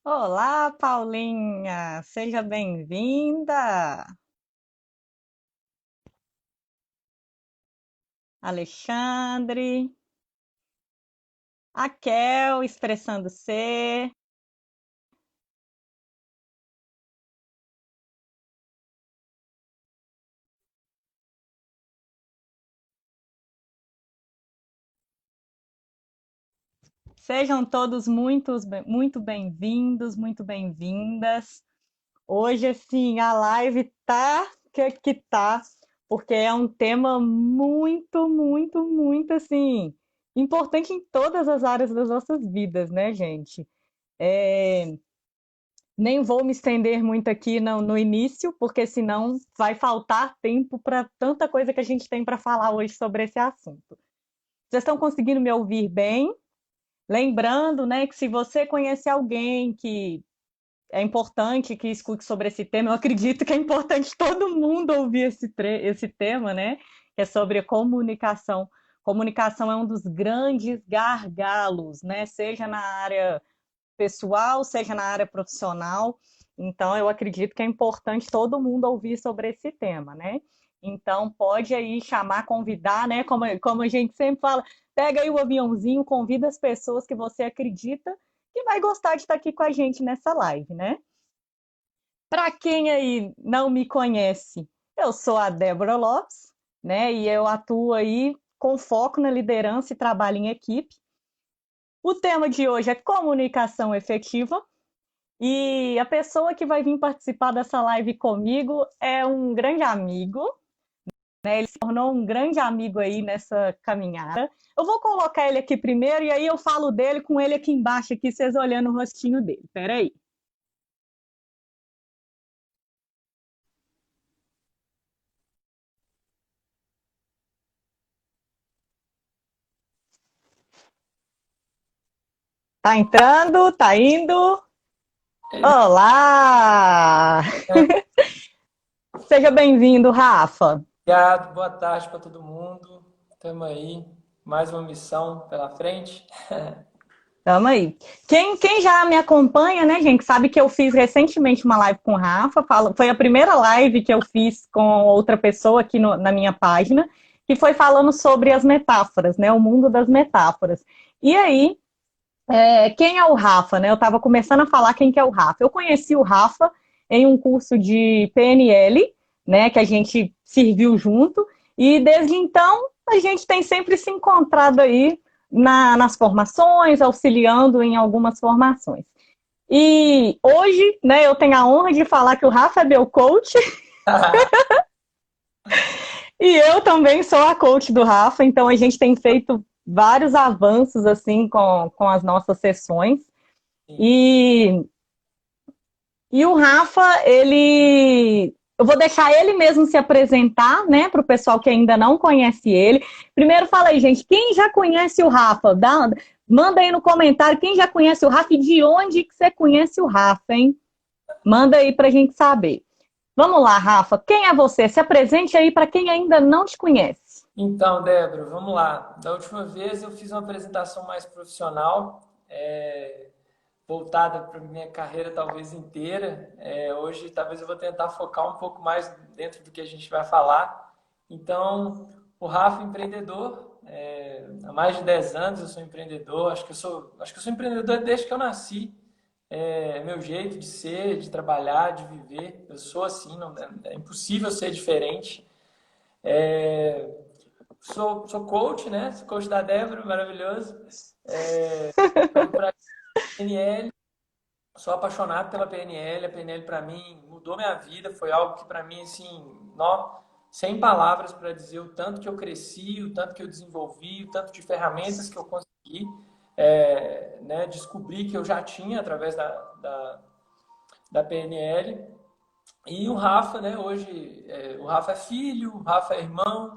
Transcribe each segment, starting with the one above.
Olá, Paulinha! Seja bem-vinda! Alexandre, a Kel, expressando ser. Sejam todos muito bem-vindos, muito bem-vindas. Hoje, assim, a live tá que tá, porque é um tema muito, assim, importante em todas as áreas das nossas vidas, né, gente? É, Nem vou me estender muito aqui no início, porque senão vai faltar tempo para tanta coisa que a gente tem para falar hoje sobre esse assunto. Vocês estão conseguindo me ouvir bem? Lembrando, né, que se você conhece alguém que é importante que escute sobre esse tema, eu acredito que é importante todo mundo ouvir esse tema, né? Que é sobre a comunicação. Comunicação é um dos grandes gargalos, né? Seja na área pessoal, seja na área profissional. Então, eu acredito que é importante todo mundo ouvir sobre esse tema, né? Então, pode aí chamar, convidar, né? Como a gente sempre fala, pega aí o aviãozinho, convida as pessoas que você acredita que vai gostar de estar aqui com a gente nessa live, né? Para quem aí não me conhece, eu sou a Débora Lopes, né? E eu atuo aí com foco na liderança e trabalho em equipe. O tema de hoje é comunicação efetiva. E a pessoa que vai vir participar dessa live comigo é um grande amigo, né? Ele se tornou um grande amigo aí nessa caminhada. Eu vou colocar ele aqui primeiro e aí eu falo dele com ele aqui embaixo, aqui, vocês olhando o rostinho dele. Peraí. Tá entrando? Tá indo? Olá! Seja bem-vindo, Rafa. Obrigado, boa tarde para todo mundo. Estamos aí, mais uma missão pela frente. Tamo aí. Quem já me acompanha, né, gente, sabe que eu fiz recentemente uma live com o Rafa. Foi a primeira live que eu fiz com outra pessoa aqui na minha página, que foi falando sobre as metáforas, né, o mundo das metáforas. E aí, quem é o Rafa, né? Eu estava começando a falar quem que é o Rafa. Eu conheci o Rafa em um curso de PNL, né, que a gente serviu junto, e desde então a gente tem sempre se encontrado aí nas formações, auxiliando em algumas formações. E hoje, né, eu tenho a honra de falar que o Rafa é meu coach e eu também sou a coach do Rafa, então a gente tem feito vários avanços assim com as nossas sessões. Sim. E E o Rafa, ele. Eu vou deixar ele mesmo se apresentar, né, para o pessoal que ainda não conhece ele. Primeiro, fala aí, gente, quem já conhece o Rafa? Manda aí no comentário quem já conhece o Rafa e de onde que você conhece o Rafa, hein? Manda aí para a gente saber. Vamos lá, Rafa, quem é você? Se apresente aí para quem ainda não te conhece. Então, Débora, vamos lá. Da última vez eu fiz uma apresentação mais profissional, voltada para minha carreira talvez inteira. Hoje talvez eu vou tentar focar um pouco mais dentro do que a gente vai falar. Então, o Rafa é empreendedor. Há mais de 10 anos eu sou empreendedor. Acho que eu sou empreendedor desde que eu nasci. É meu jeito de ser, de trabalhar, de viver. Eu sou assim, não, é impossível ser diferente. É, sou coach, né? Sou coach da Débora, maravilhoso. Estou para PNL, sou apaixonado pela PNL. A PNL para mim mudou minha vida. Foi algo que para mim, assim, sem palavras para dizer o tanto que eu cresci, o tanto que eu desenvolvi, o tanto de ferramentas que eu consegui, né? Descobri que eu já tinha através da PNL. E o Rafa, né? Hoje, o Rafa é filho, o Rafa é irmão,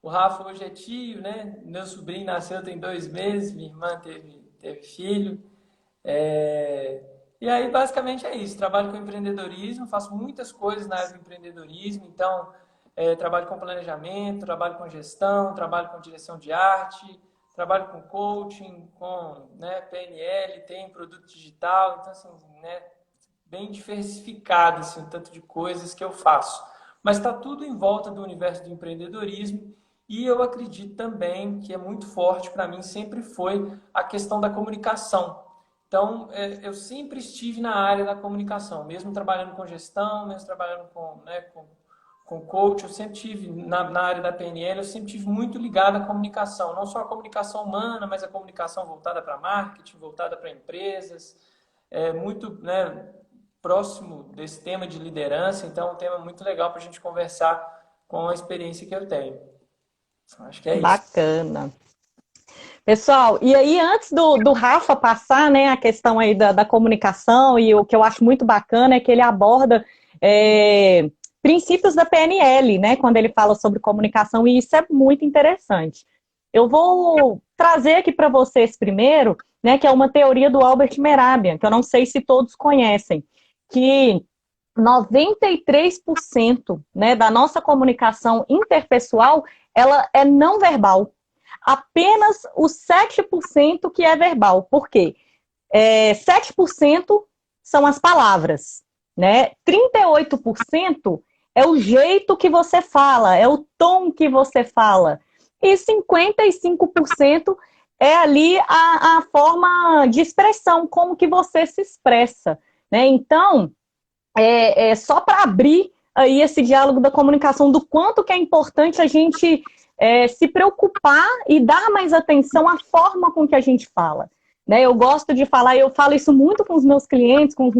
o Rafa hoje é tio, né? Meu sobrinho nasceu tem 2 meses, minha irmã teve filho. É, E aí, basicamente, é isso. Trabalho com empreendedorismo, faço muitas coisas na área do empreendedorismo. Então, trabalho com planejamento, trabalho com gestão, trabalho com direção de arte, trabalho com coaching, com, né, PNL, tem produto digital, então assim, né, bem diversificado assim, o tanto de coisas que eu faço. Mas está tudo em volta do universo do empreendedorismo e eu acredito também que é muito forte para mim, sempre foi a questão da comunicação. Então, eu sempre estive na área da comunicação, mesmo trabalhando com gestão, mesmo trabalhando com, né, com coach, eu sempre tive, na área da PNL, eu sempre tive muito ligado à comunicação, não só a comunicação humana, mas a comunicação voltada para marketing, voltada para empresas, muito, né, próximo desse tema de liderança, então é um tema muito legal para a gente conversar com a experiência que eu tenho. Acho que é isso. Bacana. Pessoal, e aí antes do Rafa passar, né, a questão aí da comunicação, e o que eu acho muito bacana é que ele aborda princípios da PNL, né, quando ele fala sobre comunicação, e isso é muito interessante. Eu vou trazer aqui para vocês primeiro, né, que é uma teoria do Albert Mehrabian, que eu não sei se todos conhecem, que 93%, né, da nossa comunicação interpessoal, ela é não verbal. Apenas os 7% que é verbal. Por quê? 7% são as palavras, né? 38% é o jeito que você fala, é o tom que você fala. E 55% é ali a forma de expressão, como que você se expressa, né? Então, só para abrir aí esse diálogo da comunicação, do quanto que é importante a gente se preocupar e dar mais atenção à forma com que a gente fala. Né? Eu gosto de falar, eu falo isso muito com os meus clientes, com os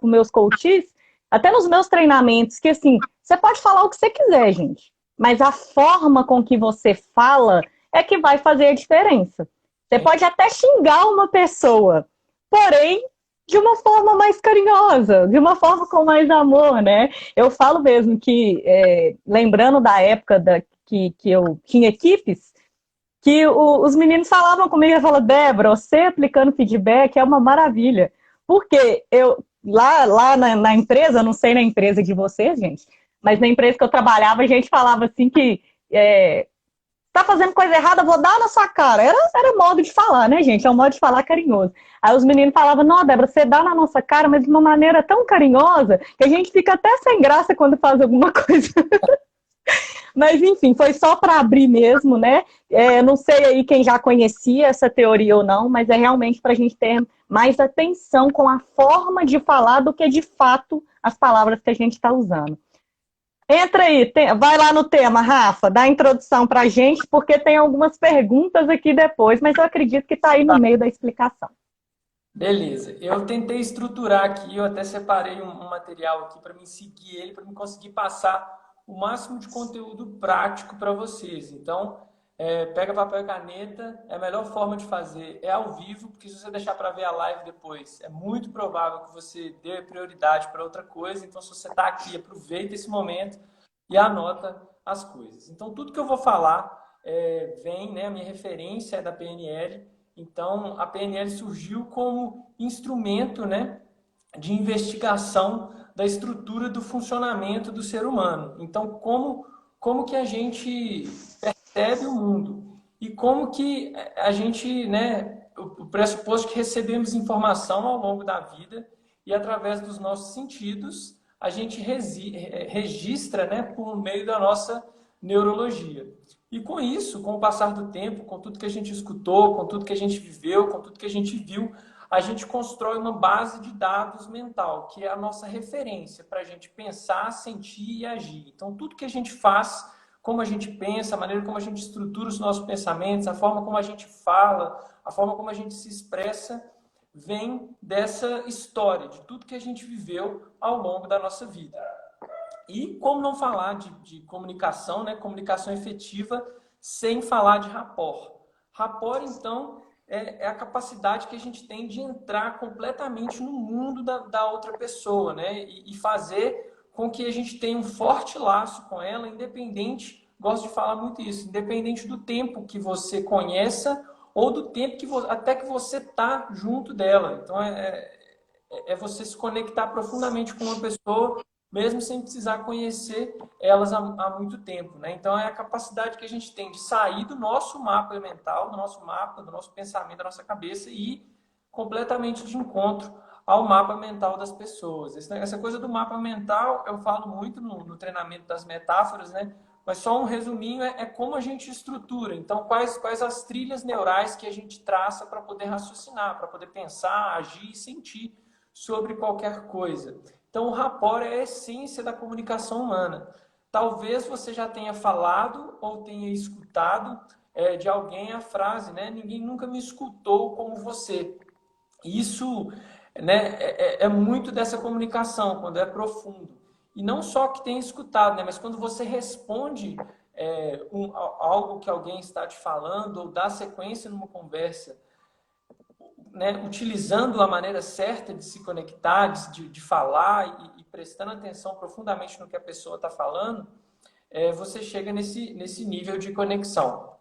meus coaches, até nos meus treinamentos, que assim, você pode falar o que você quiser, gente, mas a forma com que você fala é que vai fazer a diferença. Você pode até xingar uma pessoa, porém, de uma forma mais carinhosa, de uma forma com mais amor, né? Eu falo mesmo que, lembrando da época que eu tinha equipes, que os meninos falavam comigo, eu falo, Débora, você aplicando feedback é uma maravilha. Porque lá na empresa, não sei na empresa de vocês, gente, mas na empresa que eu trabalhava, a gente falava assim que tá fazendo coisa errada, vou dar na sua cara. Era modo de falar, né, gente? É um modo de falar carinhoso. Aí os meninos falavam, não, Débora, você dá na nossa cara, mas de uma maneira tão carinhosa que a gente fica até sem graça quando faz alguma coisa. Mas, enfim, foi só para abrir mesmo, né? Não sei aí quem já conhecia essa teoria ou não, mas é realmente para a gente ter mais atenção com a forma de falar do que, de fato, as palavras que a gente está usando. Entra aí, vai lá no tema, Rafa, dá a introdução para a gente, porque tem algumas perguntas aqui depois, mas eu acredito que está aí no meio da explicação. Beleza, eu tentei estruturar aqui, eu até separei um material aqui para me seguir ele, para me conseguir passar o máximo de conteúdo prático para vocês. Então, pega papel e caneta, a melhor forma de fazer é ao vivo, porque se você deixar para ver a live depois, é muito provável que você dê prioridade para outra coisa. Então, se você está aqui, aproveita esse momento e anota as coisas. Então, tudo que eu vou falar vem, né, a minha referência é da PNL. Então, a PNL surgiu como instrumento, né, de investigação da estrutura do funcionamento do ser humano. Então, como que a gente percebe o mundo e como que a gente, né, o pressuposto que recebemos informação ao longo da vida e através dos nossos sentidos, a gente registra, né, por meio da nossa neurologia. E com isso, com o passar do tempo, com tudo que a gente escutou, com tudo que a gente viveu, com tudo que a gente viu, a gente constrói uma base de dados mental, que é a nossa referência para a gente pensar, sentir e agir. Então, tudo que a gente faz, como a gente pensa, a maneira como a gente estrutura os nossos pensamentos, a forma como a gente fala, a forma como a gente se expressa, vem dessa história, de tudo que a gente viveu ao longo da nossa vida. E como não falar de comunicação, né? Comunicação efetiva, sem falar de rapport. Rapport, então, é a capacidade que a gente tem de entrar completamente no mundo da outra pessoa, né? E fazer com que a gente tenha um forte laço com ela, independente, gosto de falar muito isso, independente do tempo que você conheça ou do tempo até que você está junto dela. Então, é você se conectar profundamente com uma pessoa mesmo sem precisar conhecer elas há muito tempo, né? Então, é a capacidade que a gente tem de sair do nosso mapa mental, do nosso mapa, do nosso pensamento, da nossa cabeça e ir completamente de encontro ao mapa mental das pessoas. Essa coisa do mapa mental, eu falo muito no treinamento das metáforas, né? Mas só um resuminho é como a gente estrutura. Então, quais as trilhas neurais que a gente traça para poder raciocinar, para poder pensar, agir e sentir sobre qualquer coisa. Então, o rapport é a essência da comunicação humana. Talvez você já tenha falado ou tenha escutado de alguém a frase, né? Ninguém nunca me escutou como você. Isso, né, é muito dessa comunicação, quando é profundo. E não só que tem escutado, né, mas quando você responde algo que alguém está te falando, ou dá sequência numa conversa, né, utilizando a maneira certa de se conectar, de falar e prestando atenção profundamente no que a pessoa está falando, você chega nesse nível de conexão.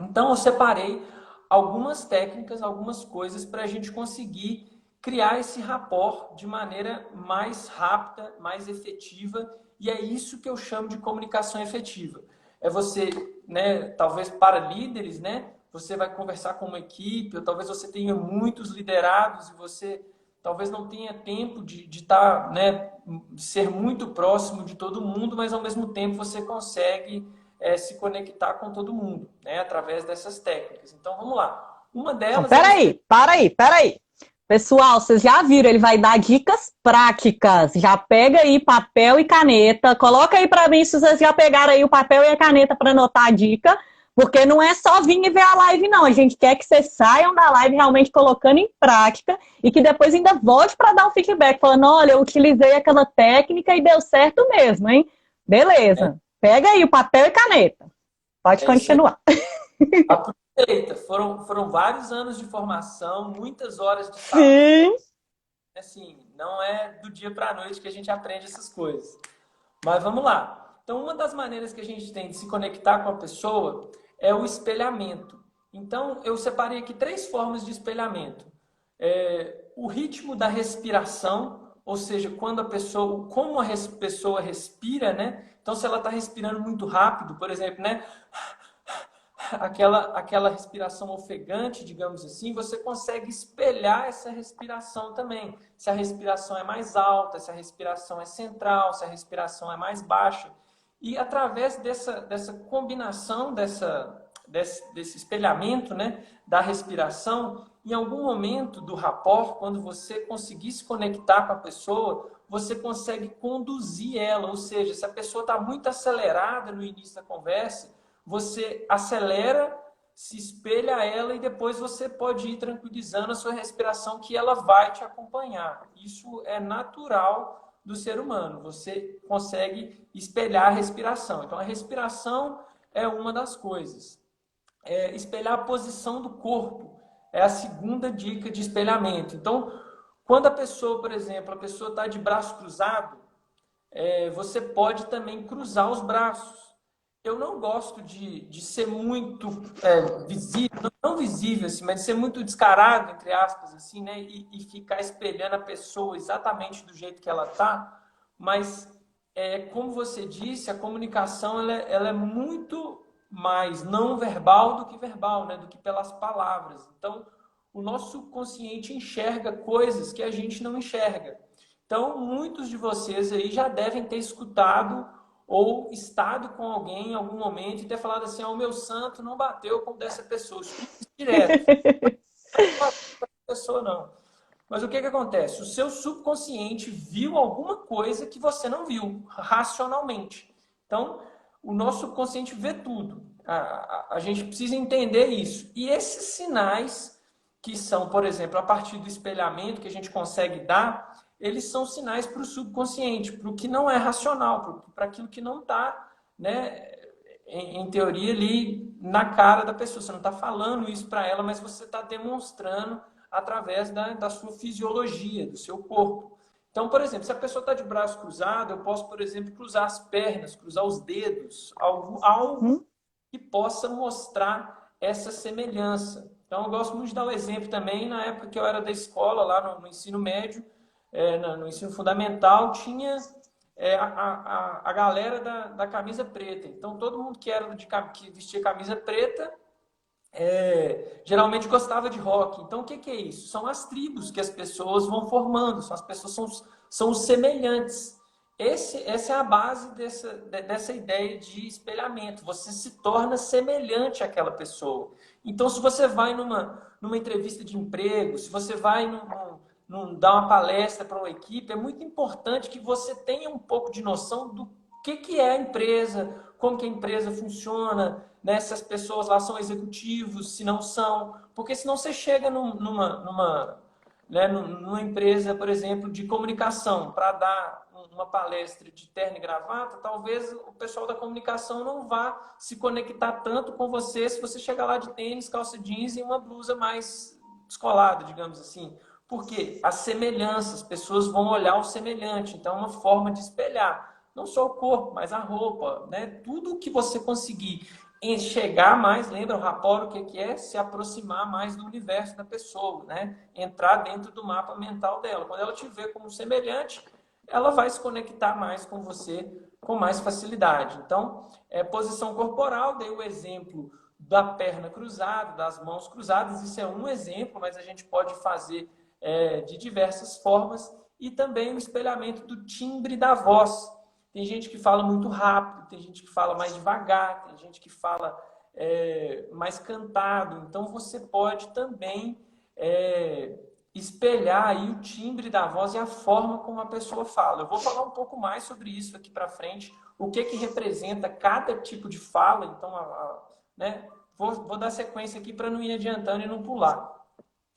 Então, eu separei algumas técnicas, algumas coisas para a gente conseguir criar esse rapport de maneira mais rápida, mais efetiva, e é isso que eu chamo de comunicação efetiva. É você, né, talvez para líderes, né, você vai conversar com uma equipe, ou talvez você tenha muitos liderados e você talvez não tenha tempo de estar, né, ser muito próximo de todo mundo, mas ao mesmo tempo você consegue se conectar com todo mundo, né, através dessas técnicas. Então, vamos lá. Uma Não, delas é o peraí, peraí. Pessoal, vocês já viram, ele vai dar dicas práticas. Já pega aí papel e caneta. Coloca aí para mim se vocês já pegaram aí o papel e a caneta para anotar a dica. Porque não é só vir e ver a live, não. A gente quer que vocês saiam da live realmente colocando em prática e que depois ainda volte para dar um feedback, falando: olha, eu utilizei aquela técnica e deu certo mesmo, hein? Beleza. Pega aí o papel e caneta. Pode isso aí. continuar. Aproveita. Foram vários anos de formação, muitas horas de sala de Sim. assim, não é do dia para a noite que a gente aprende essas coisas. Mas vamos lá. Então, uma das maneiras que a gente tem de se conectar com a pessoa é o espelhamento. Então, eu separei aqui 3 formas de espelhamento. O ritmo da respiração, ou seja, quando a pessoa, como a pessoa respira, né? Então, se ela está respirando muito rápido, por exemplo, né? Aquela respiração ofegante, digamos assim, você consegue espelhar essa respiração também. Se a respiração é mais alta, se a respiração é central, se a respiração é mais baixa. E através dessa combinação, desse espelhamento, né, da respiração, em algum momento do rapport, quando você conseguir se conectar com a pessoa, você consegue conduzir ela. Ou seja, se a pessoa está muito acelerada no início da conversa, você acelera, se espelha ela e depois você pode ir tranquilizando a sua respiração que ela vai te acompanhar. Isso é natural do ser humano. Você consegue espelhar a respiração. Então, a respiração é uma das coisas. Espelhar a posição do corpo é a segunda dica de espelhamento. Então, quando a pessoa, por exemplo, a pessoa está de braço cruzado, você pode também cruzar os braços. Eu não gosto de ser muito visível, não visível, assim, mas de ser muito descarado, entre aspas, assim, né? E ficar espelhando a pessoa exatamente do jeito que ela tá. Mas, como você disse, a comunicação ela é muito mais não verbal do que verbal, né? Do que pelas palavras. Então, o nosso consciente enxerga coisas que a gente não enxerga. Então, muitos de vocês aí já devem ter escutado ou estado com alguém em algum momento e ter falado assim: o meu santo não bateu com dessa pessoa. Isso direto. Não bateu com essa pessoa, não. Mas o que acontece? O seu subconsciente viu alguma coisa que você não viu racionalmente. Então, o nosso subconsciente vê tudo. A gente precisa entender isso. E esses sinais, que são, por exemplo, a partir do espelhamento que a gente consegue dar, eles são sinais para o subconsciente, para o que não é racional, para aquilo que não está, né, em teoria, ali na cara da pessoa. Você não está falando isso para ela, mas você está demonstrando através da sua fisiologia, do seu corpo. Então, por exemplo, se a pessoa está de braço cruzado, eu posso, por exemplo, cruzar as pernas, cruzar os dedos, algo que possa mostrar essa semelhança. Então, eu gosto muito de dar o exemplo também, na época que eu era da escola, lá no ensino médio, no ensino fundamental, tinha a galera da camisa preta. Então, todo mundo que vestia camisa preta geralmente gostava de rock. Então, o que é isso? São as tribos que as pessoas vão formando, são as pessoas, são os semelhantes. Essa é a base dessa ideia de espelhamento. Você se torna semelhante àquela pessoa. Então, se você vai numa entrevista de emprego, se você vai dar uma palestra para uma equipe, é muito importante que você tenha um pouco de noção do que é a empresa, como que a empresa funciona, né? Se as pessoas lá são executivos, se não são. Porque senão você chega numa empresa, por exemplo, de comunicação, para dar uma palestra de terno e gravata, talvez o pessoal da comunicação não vá se conectar tanto com você se você chegar lá de tênis, calça jeans e uma blusa mais descolada, digamos assim. Porque as semelhanças, as pessoas vão olhar o semelhante, então é uma forma de espelhar. Não só o corpo, mas a roupa, né? Tudo que você conseguir enxergar mais, lembra o rapport, o que é? Se aproximar mais do universo da pessoa, né? Entrar dentro do mapa mental dela. Quando ela te vê como semelhante, ela vai se conectar mais com você com mais facilidade. Então, posição corporal, dei o exemplo da perna cruzada, das mãos cruzadas, isso é um exemplo, mas a gente pode fazer de diversas formas, e também o espelhamento do timbre da voz. Tem gente que fala muito rápido, tem gente que fala mais devagar, tem gente que fala mais cantado. Então, você pode também espelhar aí o timbre da voz e a forma como a pessoa fala. Eu vou falar um pouco mais sobre isso aqui para frente, o que representa cada tipo de fala. Então, né? Vou dar sequência aqui para não ir adiantando e não pular.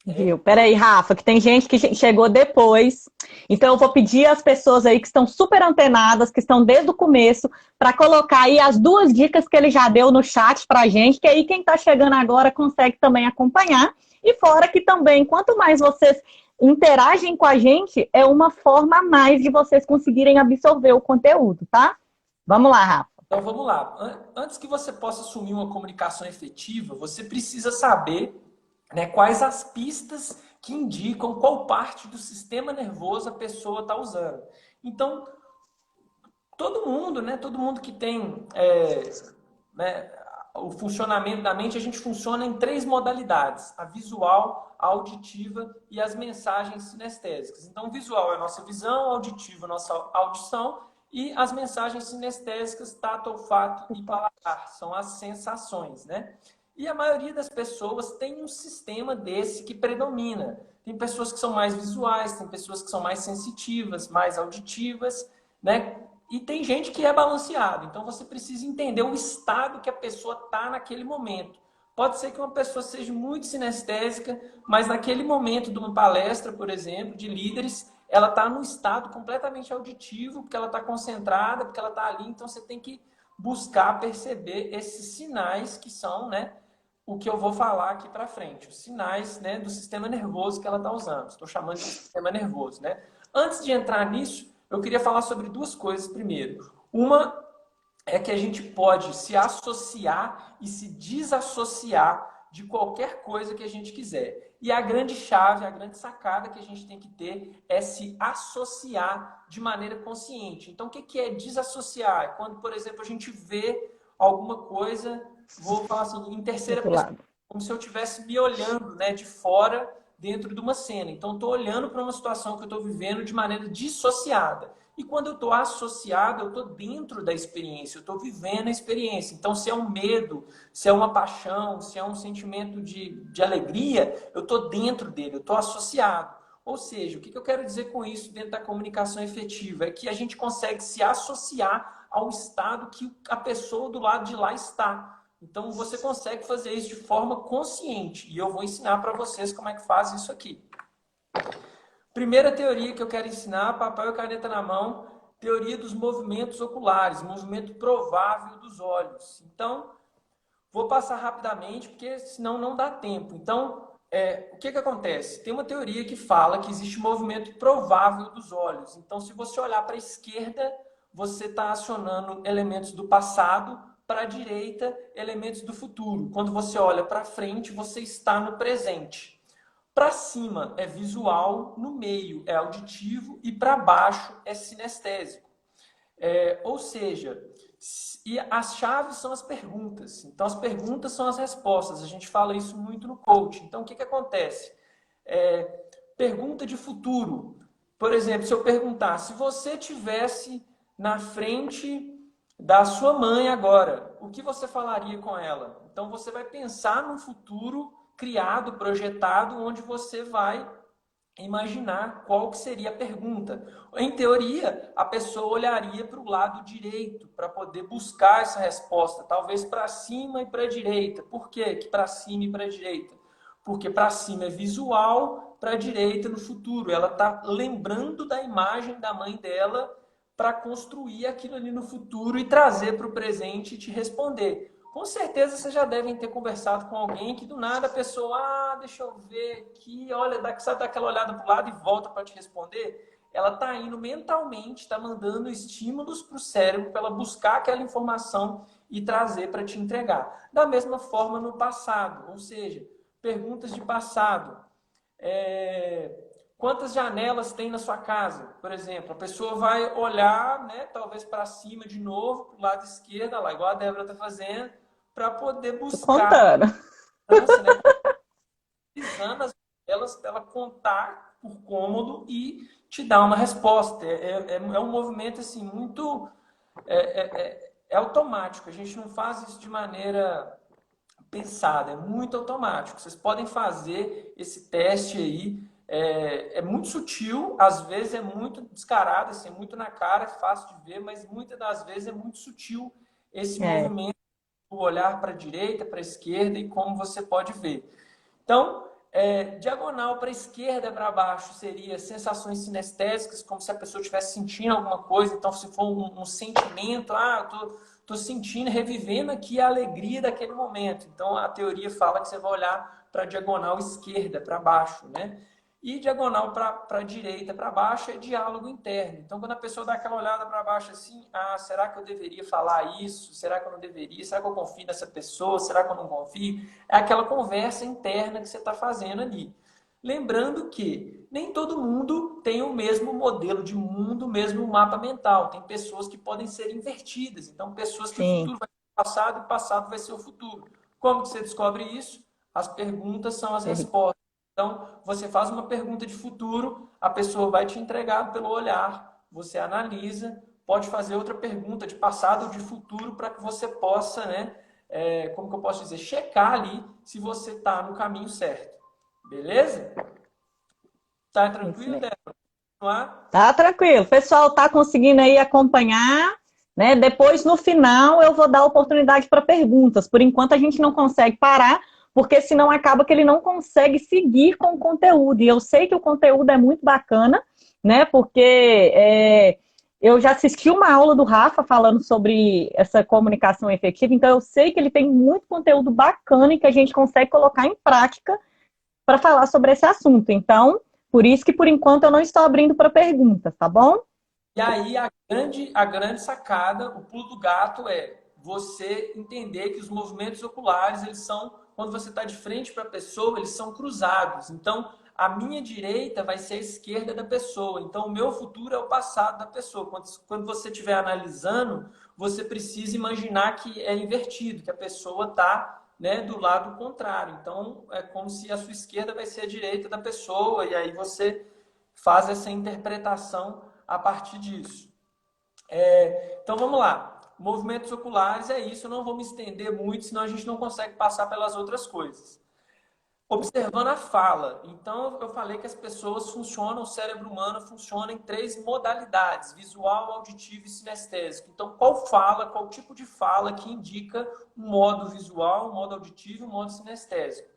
Viu? Peraí, Rafa, que tem gente que chegou depois. Então, eu vou pedir às pessoas aí que estão super antenadas, que estão desde o começo, para colocar aí as 2 dicas que ele já deu no chat para a gente, que aí quem está chegando agora consegue também acompanhar. E fora que também, quanto mais vocês interagem com a gente, é uma forma a mais de vocês conseguirem absorver o conteúdo, tá? Vamos lá, Rafa. Então, vamos lá. Antes que você possa assumir uma comunicação efetiva, você precisa saber, né, quais as pistas que indicam qual parte do sistema nervoso a pessoa está usando. Então, todo mundo, né, todo mundo que tem né, o funcionamento da mente, a gente funciona em 3 modalidades: a visual, a auditiva e as mensagens sinestésicas. Então, visual é a nossa visão, auditivo é a nossa audição, e as mensagens sinestésicas, tato, olfato e paladar, são as sensações, né? E a maioria das pessoas tem um sistema desse que predomina. Tem pessoas que são mais visuais, tem pessoas que são mais sensitivas, mais auditivas, né? E tem gente que é balanceado. Então, você precisa entender o estado que a pessoa está naquele momento. Pode ser que uma pessoa seja muito sinestésica, mas naquele momento de uma palestra, por exemplo, de líderes, ela está num estado completamente auditivo, porque ela está concentrada, porque ela está ali. Então, você tem que buscar perceber esses sinais que são, né, o que eu vou falar aqui para frente. Os sinais, né, do sistema nervoso que ela está usando. Estou chamando de sistema nervoso, né? Antes de entrar nisso, eu queria falar sobre 2 coisas primeiro. Uma é que a gente pode se associar e se desassociar de qualquer coisa que a gente quiser. E a grande chave, a grande sacada que a gente tem que ter é se associar de maneira consciente. Então, o que é desassociar? É quando, por exemplo, a gente vê alguma coisa, vou falar assim, em terceira pessoa, como se eu estivesse me olhando, né, de fora, dentro de uma cena. Então, estou olhando para uma situação que eu estou vivendo de maneira dissociada. E quando eu estou associado, eu estou dentro da experiência, eu estou vivendo a experiência. Então, se é um medo, se é uma paixão, se é um sentimento de alegria, eu estou dentro dele, eu estou associado. Ou seja, o que eu quero dizer com isso dentro da comunicação efetiva? É que a gente consegue se associar ao estado que a pessoa do lado de lá está. Então, você consegue fazer isso de forma consciente. E eu vou ensinar para vocês como é que faz isso aqui. Primeira teoria que eu quero ensinar, papel e caneta na mão, teoria dos movimentos oculares, movimento provável dos olhos. Então, vou passar rapidamente, porque senão não dá tempo. Então, o que acontece? Tem uma teoria que fala que existe movimento provável dos olhos. Então, se você olhar para a esquerda, você está acionando elementos do passado, para a direita, elementos do futuro. Quando você olha para frente, você está no presente. Para cima é visual, no meio é auditivo e para baixo é sinestésico. Ou seja, e as chaves são as perguntas. Então, as perguntas são as respostas. A gente fala isso muito no coaching. Então, o que acontece? Pergunta de futuro. Por exemplo, se eu perguntar, se você tivesse na frente da sua mãe agora, o que você falaria com ela? Então, você vai pensar num futuro criado, projetado, onde você vai imaginar qual que seria a pergunta. Em teoria, a pessoa olharia para o lado direito para poder buscar essa resposta, talvez para cima e para a direita. Por quê que para cima e para a direita? Porque para cima é visual, para a direita no futuro. Ela está lembrando da imagem da mãe dela para construir aquilo ali no futuro e trazer para o presente e te responder. Com certeza vocês já devem ter conversado com alguém que do nada a pessoa, deixa eu ver aqui, olha, sabe, dá aquela olhada para o lado e volta para te responder. Ela está indo mentalmente, está mandando estímulos para o cérebro para ela buscar aquela informação e trazer para te entregar. Da mesma forma no passado, ou seja, perguntas de passado. Quantas janelas tem na sua casa? Por exemplo, a pessoa vai olhar, né, talvez para cima de novo, para o lado esquerdo, lá, igual a Débora está fazendo, para poder Tô buscar contando. né, utilizando as janelas para ela contar por cômodo e te dar uma resposta. É um movimento assim muito automático. A gente não faz isso de maneira pensada, é muito automático. Vocês podem fazer esse teste aí. É muito sutil, às vezes é muito descarado, assim, muito na cara, é fácil de ver, mas muitas das vezes é muito sutil esse É, movimento, o olhar para a direita, para a esquerda e como você pode ver. Então, diagonal para a esquerda, para baixo, seria sensações sinestésicas, como se a pessoa estivesse sentindo alguma coisa. Então, se for um sentimento, eu estou sentindo, revivendo aqui a alegria daquele momento. Então, a teoria fala que você vai olhar para a diagonal esquerda, para baixo, né? E diagonal para a direita, para baixo, é diálogo interno. Então, quando a pessoa dá aquela olhada para baixo assim, será que eu deveria falar isso? Será que eu não deveria? Será que eu confio nessa pessoa? Será que eu não confio? É aquela conversa interna que você está fazendo ali. Lembrando que nem todo mundo tem o mesmo modelo de mundo, o mesmo mapa mental. Tem pessoas que podem ser invertidas. Então, pessoas que o sim. futuro vai ser o passado e o passado vai ser o futuro. Como que você descobre isso? As perguntas são as respostas. Então, você faz uma pergunta de futuro, a pessoa vai te entregar pelo olhar, você analisa, pode fazer outra pergunta de passado ou de futuro para que você possa, né, como que eu posso dizer, checar ali se você está no caminho certo. Beleza? Tá Isso tranquilo, mesmo. Débora? Continuar? Tá tranquilo. O pessoal tá conseguindo aí acompanhar, né? Depois, no final, eu vou dar oportunidade para perguntas. Por enquanto, a gente não consegue parar, porque senão acaba que ele não consegue seguir com o conteúdo. E eu sei que o conteúdo é muito bacana, né? Porque eu já assisti uma aula do Rafa falando sobre essa comunicação efetiva, então eu sei que ele tem muito conteúdo bacana e que a gente consegue colocar em prática para falar sobre esse assunto. Então, por isso que por enquanto eu não estou abrindo para perguntas, tá bom? E aí a grande sacada, o pulo do gato é você entender que os movimentos oculares, eles são, quando você está de frente para a pessoa, eles são cruzados. Então, a minha direita vai ser a esquerda da pessoa. Então, o meu futuro é o passado da pessoa. Quando você estiver analisando, você precisa imaginar que é invertido, que a pessoa está, né, do lado contrário. Então, é como se a sua esquerda vai ser a direita da pessoa, e aí você faz essa interpretação a partir disso. Então vamos lá. Movimentos oculares é isso, eu não vou me estender muito, senão a gente não consegue passar pelas outras coisas. Observando a fala. Então, eu falei que as pessoas funcionam, o cérebro humano funciona em 3 modalidades: visual, auditivo e sinestésico. Então, qual tipo de fala que indica um modo visual, um modo auditivo e um modo sinestésico?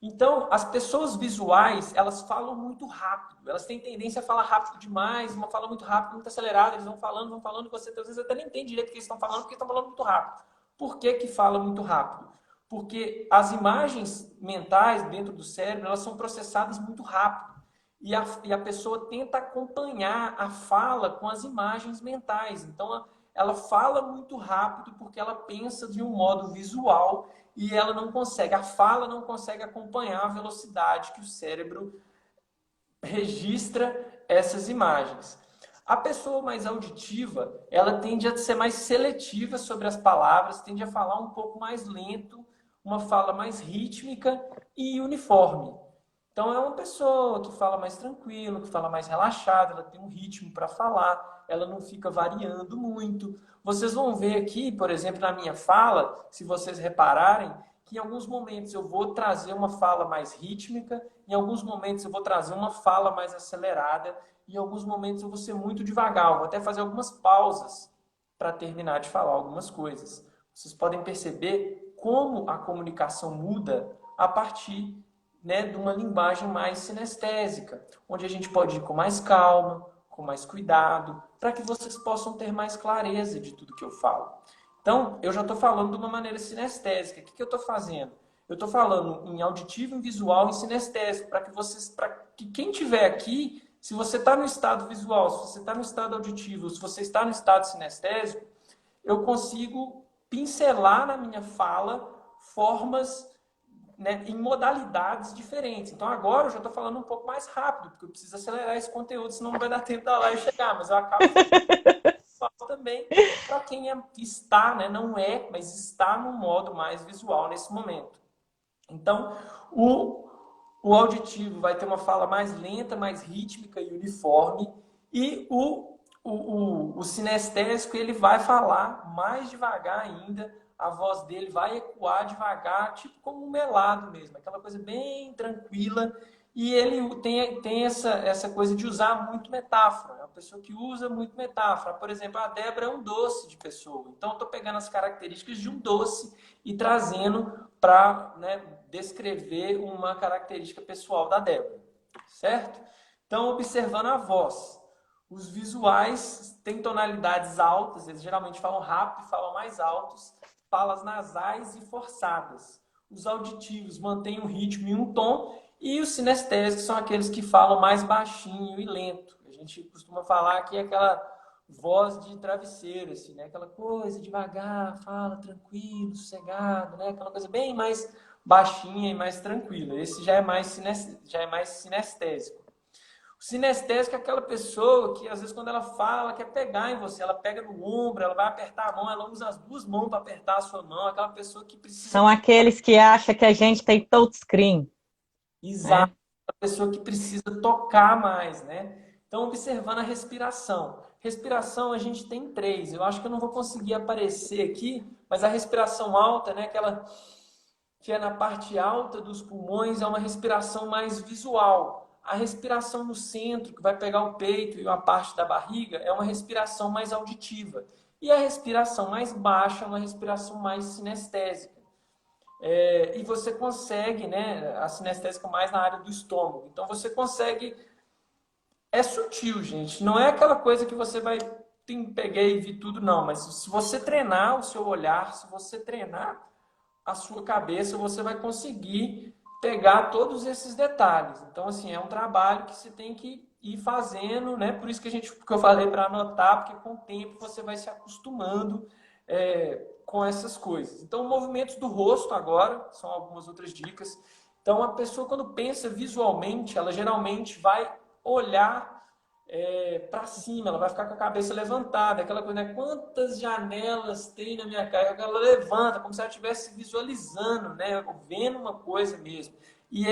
Então, as pessoas visuais, elas falam muito rápido. Elas têm tendência a falar rápido demais, uma fala muito rápido, muito acelerada. Eles vão falando, e você às vezes até nem entende direito o que eles estão falando, porque estão falando muito rápido. Por que que fala muito rápido? Porque as imagens mentais dentro do cérebro, elas são processadas muito rápido. E a pessoa tenta acompanhar a fala com as imagens mentais. Então, ela fala muito rápido porque ela pensa de um modo visual e ela não consegue, a fala não consegue acompanhar a velocidade que o cérebro registra essas imagens. A pessoa mais auditiva, ela tende a ser mais seletiva sobre as palavras, tende a falar um pouco mais lento, uma fala mais rítmica e uniforme. Então, é uma pessoa que fala mais tranquilo, que fala mais relaxada, ela tem um ritmo para falar, ela não fica variando muito. Vocês vão ver aqui, por exemplo, na minha fala, se vocês repararem, que em alguns momentos eu vou trazer uma fala mais rítmica, em alguns momentos eu vou trazer uma fala mais acelerada, e em alguns momentos eu vou ser muito devagar, eu vou até fazer algumas pausas para terminar de falar algumas coisas. Vocês podem perceber como a comunicação muda a partir, né, de uma linguagem mais sinestésica, onde a gente pode ir com mais calma, com mais cuidado, para que vocês possam ter mais clareza de tudo que eu falo. Então, eu já estou falando de uma maneira sinestésica. O que eu estou fazendo? Eu estou falando em auditivo, em visual e em sinestésico, para que quem estiver aqui, se você está no estado visual, se você está no estado auditivo, se você está no estado sinestésico, eu consigo pincelar na minha fala formas, né, em modalidades diferentes. Então agora eu já estou falando um pouco mais rápido, porque eu preciso acelerar esse conteúdo, senão não vai dar tempo da live chegar, mas eu acabo fazendo também para quem está, né, não é, mas está no modo mais visual nesse momento. Então, o auditivo vai ter uma fala mais lenta, mais rítmica e uniforme, e o sinestésico ele vai falar mais devagar ainda, a voz dele vai ecoar devagar, tipo como um melado mesmo, aquela coisa bem tranquila, e ele tem essa coisa de usar muito metáfora, é uma pessoa que usa muito metáfora. Por exemplo, a Débora é um doce de pessoa, então eu estou pegando as características de um doce e trazendo para, né, descrever uma característica pessoal da Débora, certo? Então, observando a voz. Os visuais têm tonalidades altas, eles geralmente falam rápido e falam mais altos, falas nasais e forçadas. Os auditivos mantêm um ritmo e um tom, e os sinestésicos são aqueles que falam mais baixinho e lento. A gente costuma falar que é aquela voz de travesseiro, assim, né? Aquela coisa devagar, fala tranquilo, sossegado, né? Aquela coisa bem mais baixinha e mais tranquila. Esse já é mais sinestésico. O sinestésico é aquela pessoa que, às vezes, quando ela fala, ela quer pegar em você, ela pega no ombro, ela vai apertar a mão, ela usa as duas mãos para apertar a sua mão, aquela pessoa que precisa. São aqueles que acham que a gente tem touchscreen, Exato, né? a pessoa que precisa tocar mais, né? Então, observando a respiração. Respiração a gente tem três. Eu acho que eu não vou conseguir aparecer aqui, mas a respiração alta, né? Aquela que é na parte alta dos pulmões, é uma respiração mais visual. A respiração no centro, que vai pegar o peito e a parte da barriga, é uma respiração mais auditiva. E a respiração mais baixa é uma respiração mais sinestésica. E você consegue, né, a sinestésica mais na área do estômago. Então você consegue. É sutil, gente. Não é aquela coisa que você vai. Peguei e vi tudo, não. Mas se você treinar o seu olhar, se você treinar a sua cabeça, você vai conseguir pegar todos esses detalhes. Então, assim, é um trabalho que você tem que ir fazendo, né? Por isso que eu falei para anotar, porque com o tempo você vai se acostumando com essas coisas. Então, movimentos do rosto agora, são algumas outras dicas. Então, a pessoa, quando pensa visualmente, ela geralmente vai olhar para cima, ela vai ficar com a cabeça levantada, aquela coisa, né? Quantas janelas tem na minha casa? Ela levanta, como se ela estivesse visualizando, né? Vendo uma coisa mesmo. E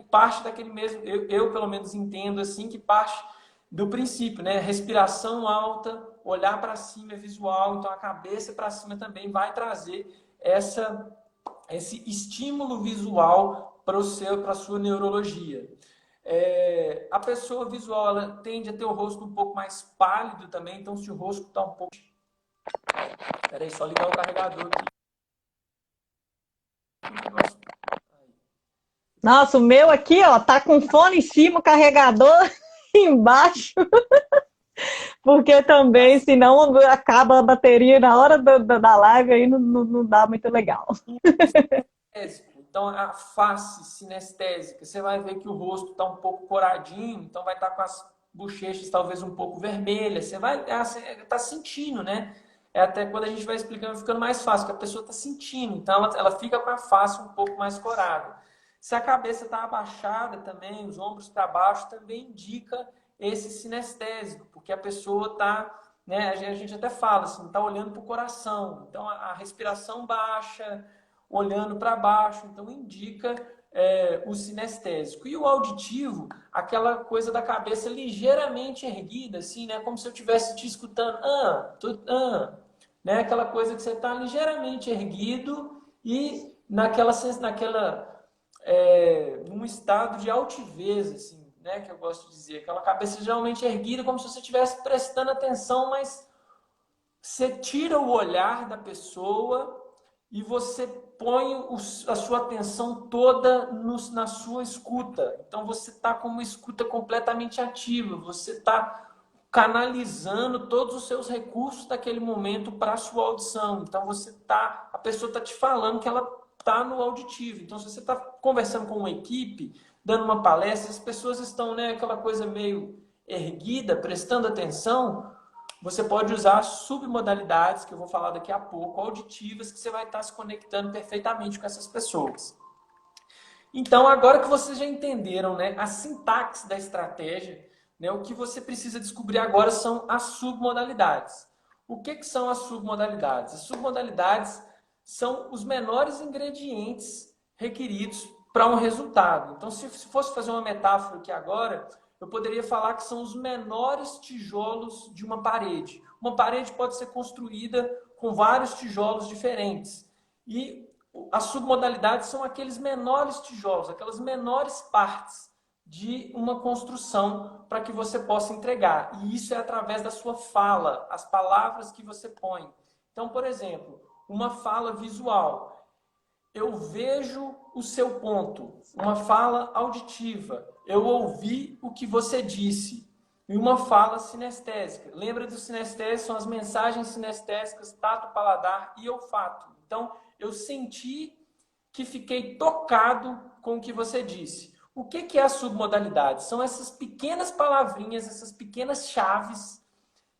parte daquele mesmo, eu pelo menos entendo assim, que parte do princípio, né? Respiração alta, olhar para cima é visual, então a cabeça para cima também vai trazer esse estímulo visual para a sua neurologia. A pessoa visual ela tende a ter o rosto um pouco mais pálido também, então se o rosto está um pouco. Espera aí, só ligar o carregador aqui. Nossa, o meu aqui, ó, tá com fone em cima, o carregador embaixo, porque também, senão acaba a bateria na hora da live, aí não dá muito legal. Então, a face sinestésica, você vai ver que o rosto está um pouco coradinho, então vai estar com as bochechas talvez um pouco vermelhas, você vai estar sentindo, né? Até quando a gente vai explicando, vai ficando mais fácil, porque a pessoa está sentindo, então ela fica com a face um pouco mais corada. Se a cabeça está abaixada também, os ombros para baixo, também indica esse sinestésico, porque a pessoa está, né, a gente até fala assim, está olhando para o coração, então a respiração baixa, olhando para baixo, então indica o sinestésico. E o auditivo, aquela coisa da cabeça ligeiramente erguida, assim, né, como se eu estivesse te escutando, né, aquela coisa que você está ligeiramente erguido e num estado de altivez, assim, né, que eu gosto de dizer, aquela cabeça geralmente erguida, como se você estivesse prestando atenção, mas você tira o olhar da pessoa e você põe a sua atenção toda na sua escuta. Então você está com uma escuta completamente ativa, você está canalizando todos os seus recursos daquele momento para a sua audição. Então a pessoa está te falando que ela está no auditivo. Então se você está conversando com uma equipe, dando uma palestra, as pessoas estão, né, aquela coisa meio erguida, prestando atenção. Você pode usar submodalidades, que eu vou falar daqui a pouco, auditivas, que você vai estar se conectando perfeitamente com essas pessoas. Então, agora que vocês já entenderam, né, a sintaxe da estratégia, né, o que você precisa descobrir agora são as submodalidades. O que são as submodalidades? As submodalidades são os menores ingredientes requeridos para um resultado. Então, se fosse fazer uma metáfora aqui agora, eu poderia falar que são os menores tijolos de uma parede. Uma parede pode ser construída com vários tijolos diferentes. E as submodalidades são aqueles menores tijolos, aquelas menores partes de uma construção para que você possa entregar. E isso é através da sua fala, as palavras que você põe. Então, por exemplo, uma fala visual. Eu vejo o seu ponto. Uma fala auditiva. Eu ouvi o que você disse. E uma fala sinestésica. Lembra do sinestésico? São as mensagens sinestésicas, tato, paladar e olfato. Então, eu senti que fiquei tocado com o que você disse. O que é a submodalidade? São essas pequenas palavrinhas, essas pequenas chaves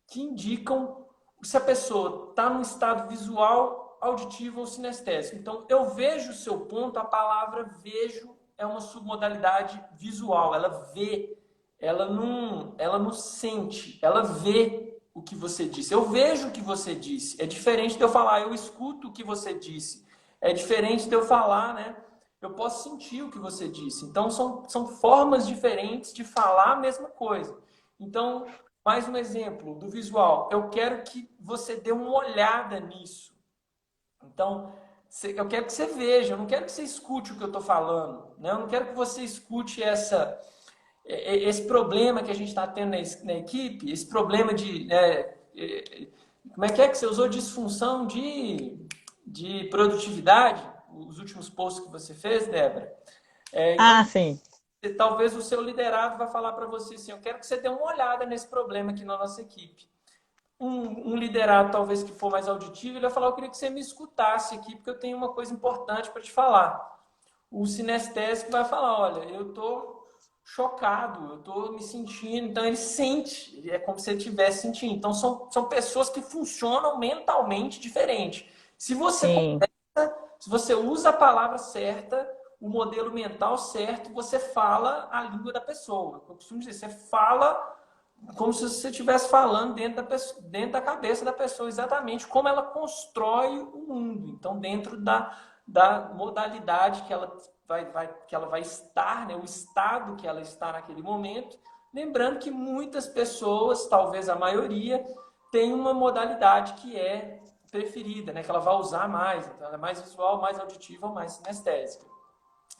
que indicam se a pessoa está num estado visual, auditivo ou sinestésico. Então, eu vejo o seu ponto, a palavra vejo é uma submodalidade visual. Ela vê, ela não sente, ela vê o que você disse. Eu vejo o que você disse. É diferente de eu falar, eu escuto o que você disse. É diferente de eu falar, né? Eu posso sentir o que você disse. Então, são formas diferentes de falar a mesma coisa. Então, mais um exemplo do visual. Eu quero que você dê uma olhada nisso. Então, eu quero que você veja, eu não quero que você escute o que eu estou falando. Né? Eu não quero que você escute esse problema que a gente está tendo na equipe, esse problema de... como é que você usou? Disfunção de produtividade, os últimos posts que você fez, Débora. Então, Sim. talvez o seu liderado vai falar para você assim, eu quero que você dê uma olhada nesse problema aqui na nossa equipe. Um liderado, talvez, que for mais auditivo, ele vai falar, eu queria que você me escutasse aqui, porque eu tenho uma coisa importante para te falar. O sinestésico vai falar, olha, eu estou chocado, eu estou me sentindo. Então, ele sente, é como se ele estivesse sentindo. Então, são pessoas que funcionam mentalmente diferente. Se você conversa, se você usa a palavra certa, o modelo mental certo, você fala a língua da pessoa. Eu costumo dizer, você fala como se você estivesse falando dentro da cabeça da pessoa, exatamente como ela constrói o mundo. Então, dentro da modalidade que ela vai estar, né, o estado que ela está naquele momento. Lembrando que muitas pessoas, talvez a maioria, tem uma modalidade que é preferida, né, que ela vai usar mais. Então, ela é mais visual, mais auditiva ou mais sinestésica.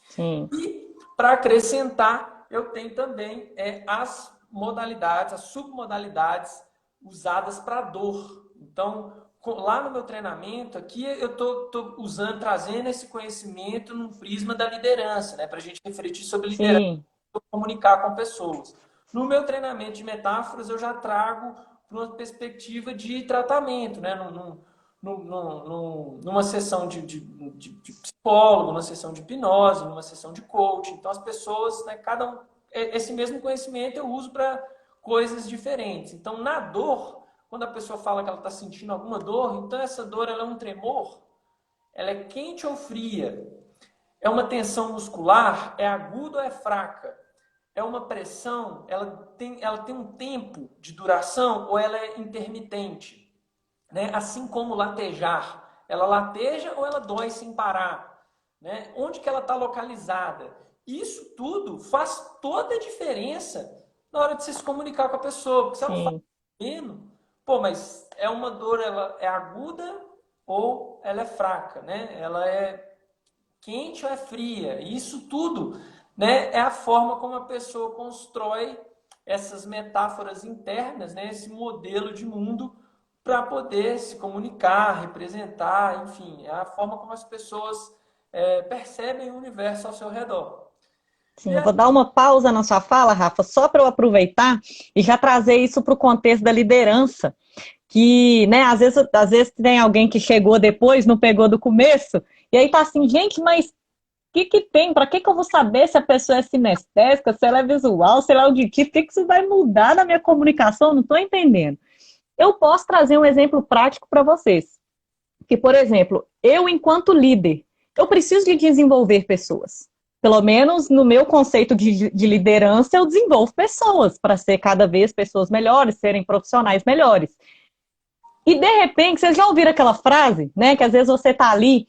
Sim. E, para acrescentar, eu tenho também as modalidades, as submodalidades usadas para dor. Então, lá no meu treinamento, aqui eu estou trazendo esse conhecimento num prisma da liderança, né, para a gente refletir sobre liderança e comunicar com pessoas. No meu treinamento de metáforas, eu já trago para uma perspectiva de tratamento, né, numa sessão de psicólogo, numa sessão de hipnose, numa sessão de coaching. Então, as pessoas, né, esse mesmo conhecimento eu uso para coisas diferentes. Então, na dor, quando a pessoa fala que ela está sentindo alguma dor, então essa dor ela é um tremor, ela é quente ou fria, é uma tensão muscular, é aguda ou é fraca, é uma pressão, ela tem um tempo de duração ou ela é intermitente? Né? Assim como latejar, ela lateja ou ela dói sem parar? Né? Onde que ela está localizada? Isso tudo faz toda a diferença na hora de você se comunicar com a pessoa. Porque se ela fala Sim. menos, pô, mas é uma dor, ela é aguda ou ela é fraca, né? Ela é quente ou é fria? Isso tudo, né, é a forma como a pessoa constrói essas metáforas internas, né, esse modelo de mundo para poder se comunicar, representar, enfim, é a forma como as pessoas percebem o universo ao seu redor. Sim, E eu aí, vou dar uma pausa na sua fala, Rafa, só para eu aproveitar e já trazer isso para o contexto da liderança, que, né, às vezes tem alguém que chegou depois, não pegou do começo, e aí tá assim, gente, mas o que que tem? Para que que eu vou saber se a pessoa é sinestésica, se ela é visual, se ela é auditiva? O que que isso vai mudar na minha comunicação? Não estou entendendo. Eu posso trazer um exemplo prático para vocês. Que, por exemplo, eu, enquanto líder, eu preciso de desenvolver pessoas. Pelo menos no meu conceito de liderança, eu desenvolvo pessoas para ser cada vez pessoas melhores, serem profissionais melhores. E de repente, vocês já ouviram aquela frase, né? Que às vezes você está ali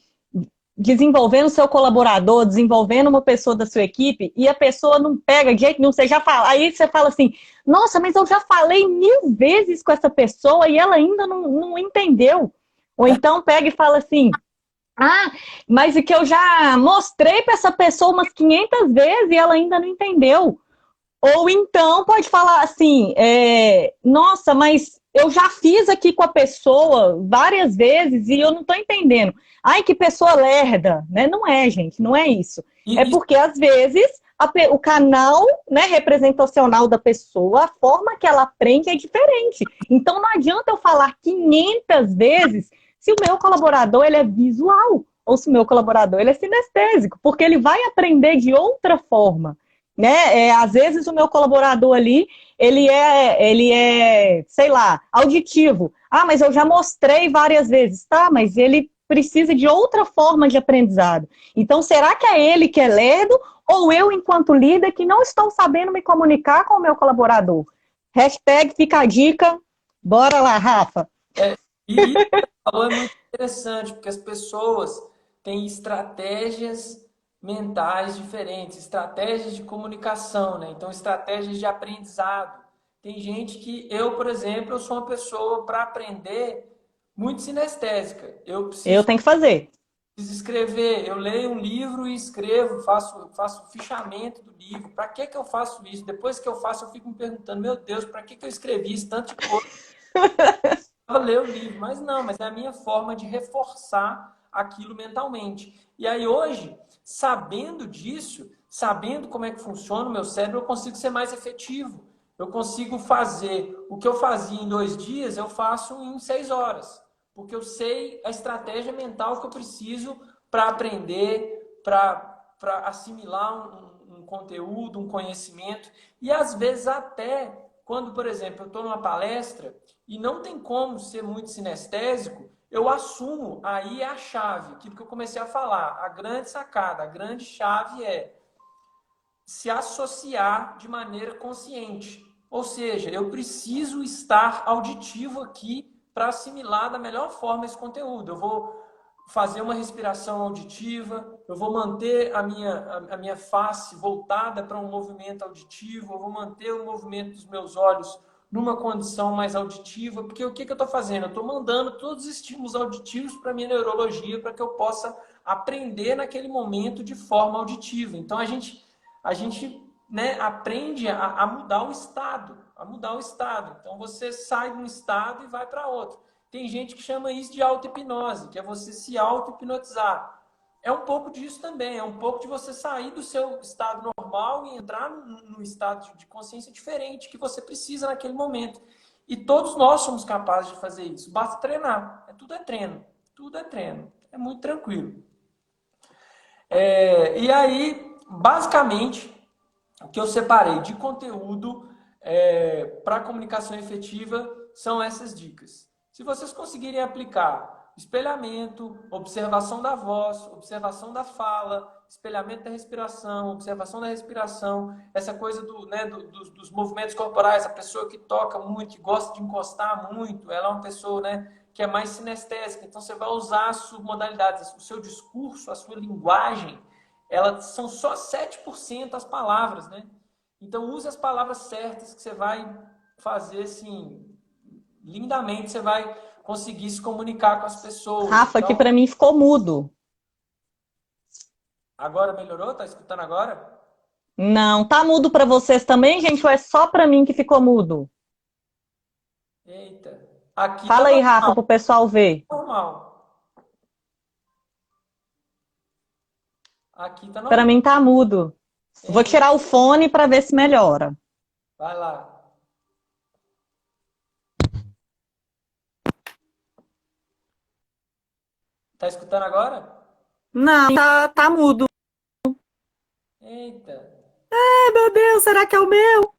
desenvolvendo o seu colaborador, desenvolvendo uma pessoa da sua equipe, e a pessoa não pega de jeito nenhum, você já fala. Aí você fala assim, nossa, mas eu já falei 1000 vezes com essa pessoa e ela ainda não entendeu. Ou então pega e fala assim, ah, mas é que eu já mostrei para essa pessoa umas 500 vezes e ela ainda não entendeu. Ou então pode falar assim, nossa, mas eu já fiz aqui com a pessoa várias vezes e eu não estou entendendo. Ai, que pessoa lerda, né? Não é, gente, não é isso. É e porque às vezes o canal, né, representacional da pessoa, a forma que ela aprende é diferente. Então não adianta eu falar 500 vezes se o meu colaborador ele é visual ou se o meu colaborador ele é sinestésico, porque ele vai aprender de outra forma, né? Às vezes o meu colaborador ali, sei lá, auditivo. Ah, mas eu já mostrei várias vezes, tá? Mas ele precisa de outra forma de aprendizado. Então, será que é ele que é lerdo ou eu, enquanto líder, que não estou sabendo me comunicar com o meu colaborador? Hashtag fica a dica. Bora lá, Rafa. e isso que você falou é muito interessante, porque as pessoas têm estratégias mentais diferentes, estratégias de comunicação, né? Então, estratégias de aprendizado. Tem gente que, eu, por exemplo, eu sou uma pessoa para aprender muito sinestésica. Eu Eu tenho que fazer. preciso escrever, eu leio um livro e escrevo, faço o fichamento do livro. Para que que eu faço isso? Depois que eu faço, eu fico me perguntando, meu Deus, para que que eu escrevi isso, tanto de coisa? Ler o livro, mas não, mas é a minha forma de reforçar aquilo mentalmente. E aí hoje, sabendo disso, sabendo como é que funciona o meu cérebro, eu consigo ser mais efetivo. Eu consigo fazer o que eu fazia em 2 dias, eu faço em 6 horas. Porque eu sei a estratégia mental que eu preciso para aprender, para assimilar um conteúdo, um conhecimento. E às vezes até quando, por exemplo, eu estou numa palestra e não tem como ser muito sinestésico, eu assumo, aí é a chave, aquilo que eu comecei a falar, a grande sacada, a grande chave é se associar de maneira consciente. Ou seja, eu preciso estar auditivo aqui para assimilar da melhor forma esse conteúdo. Eu vou fazer uma respiração auditiva, eu vou manter a minha face voltada para um movimento auditivo, eu vou manter o movimento dos meus olhos numa condição mais auditiva, porque o que eu estou fazendo? Eu estou mandando todos os estímulos auditivos para a minha neurologia para que eu possa aprender naquele momento de forma auditiva. Então, a gente né, aprende a mudar o estado, a mudar o estado. Então, você sai de um estado e vai para outro. Tem gente que chama isso de auto-hipnose, que é você se auto-hipnotizar. É um pouco disso também, é um pouco de você sair do seu estado normal e entrar num estado de consciência diferente que você precisa naquele momento. E todos nós somos capazes de fazer isso. Basta treinar. Tudo é treino. Tudo é treino. É muito tranquilo. E aí, basicamente, o que eu separei de conteúdo para comunicação efetiva são essas dicas. Se vocês conseguirem aplicar espelhamento, observação da voz, observação da fala, espelhamento da respiração, observação da respiração, essa coisa dos movimentos corporais, a pessoa que toca muito, que gosta de encostar muito, ela é uma pessoa, né, que é mais sinestésica, então você vai usar as submodalidades, o seu discurso, a sua linguagem, elas são só 7% as palavras, né? Então use as palavras certas que você vai fazer assim, lindamente, você vai conseguir se comunicar com as pessoas. Rafa, aqui Então, para mim ficou mudo. agora melhorou? Tá escutando agora? Não, tá mudo para vocês também, gente, ou é só para mim que ficou mudo? Eita. Aqui tá Fala aí, Rafa, normal. pro pessoal ver. Normal. Aqui tá Para normal. mim tá mudo. Vou Eita. tirar o fone para ver se melhora. Vai lá. Tá escutando agora? Não, tá mudo. Eita. Ai, meu Deus, será que é o meu?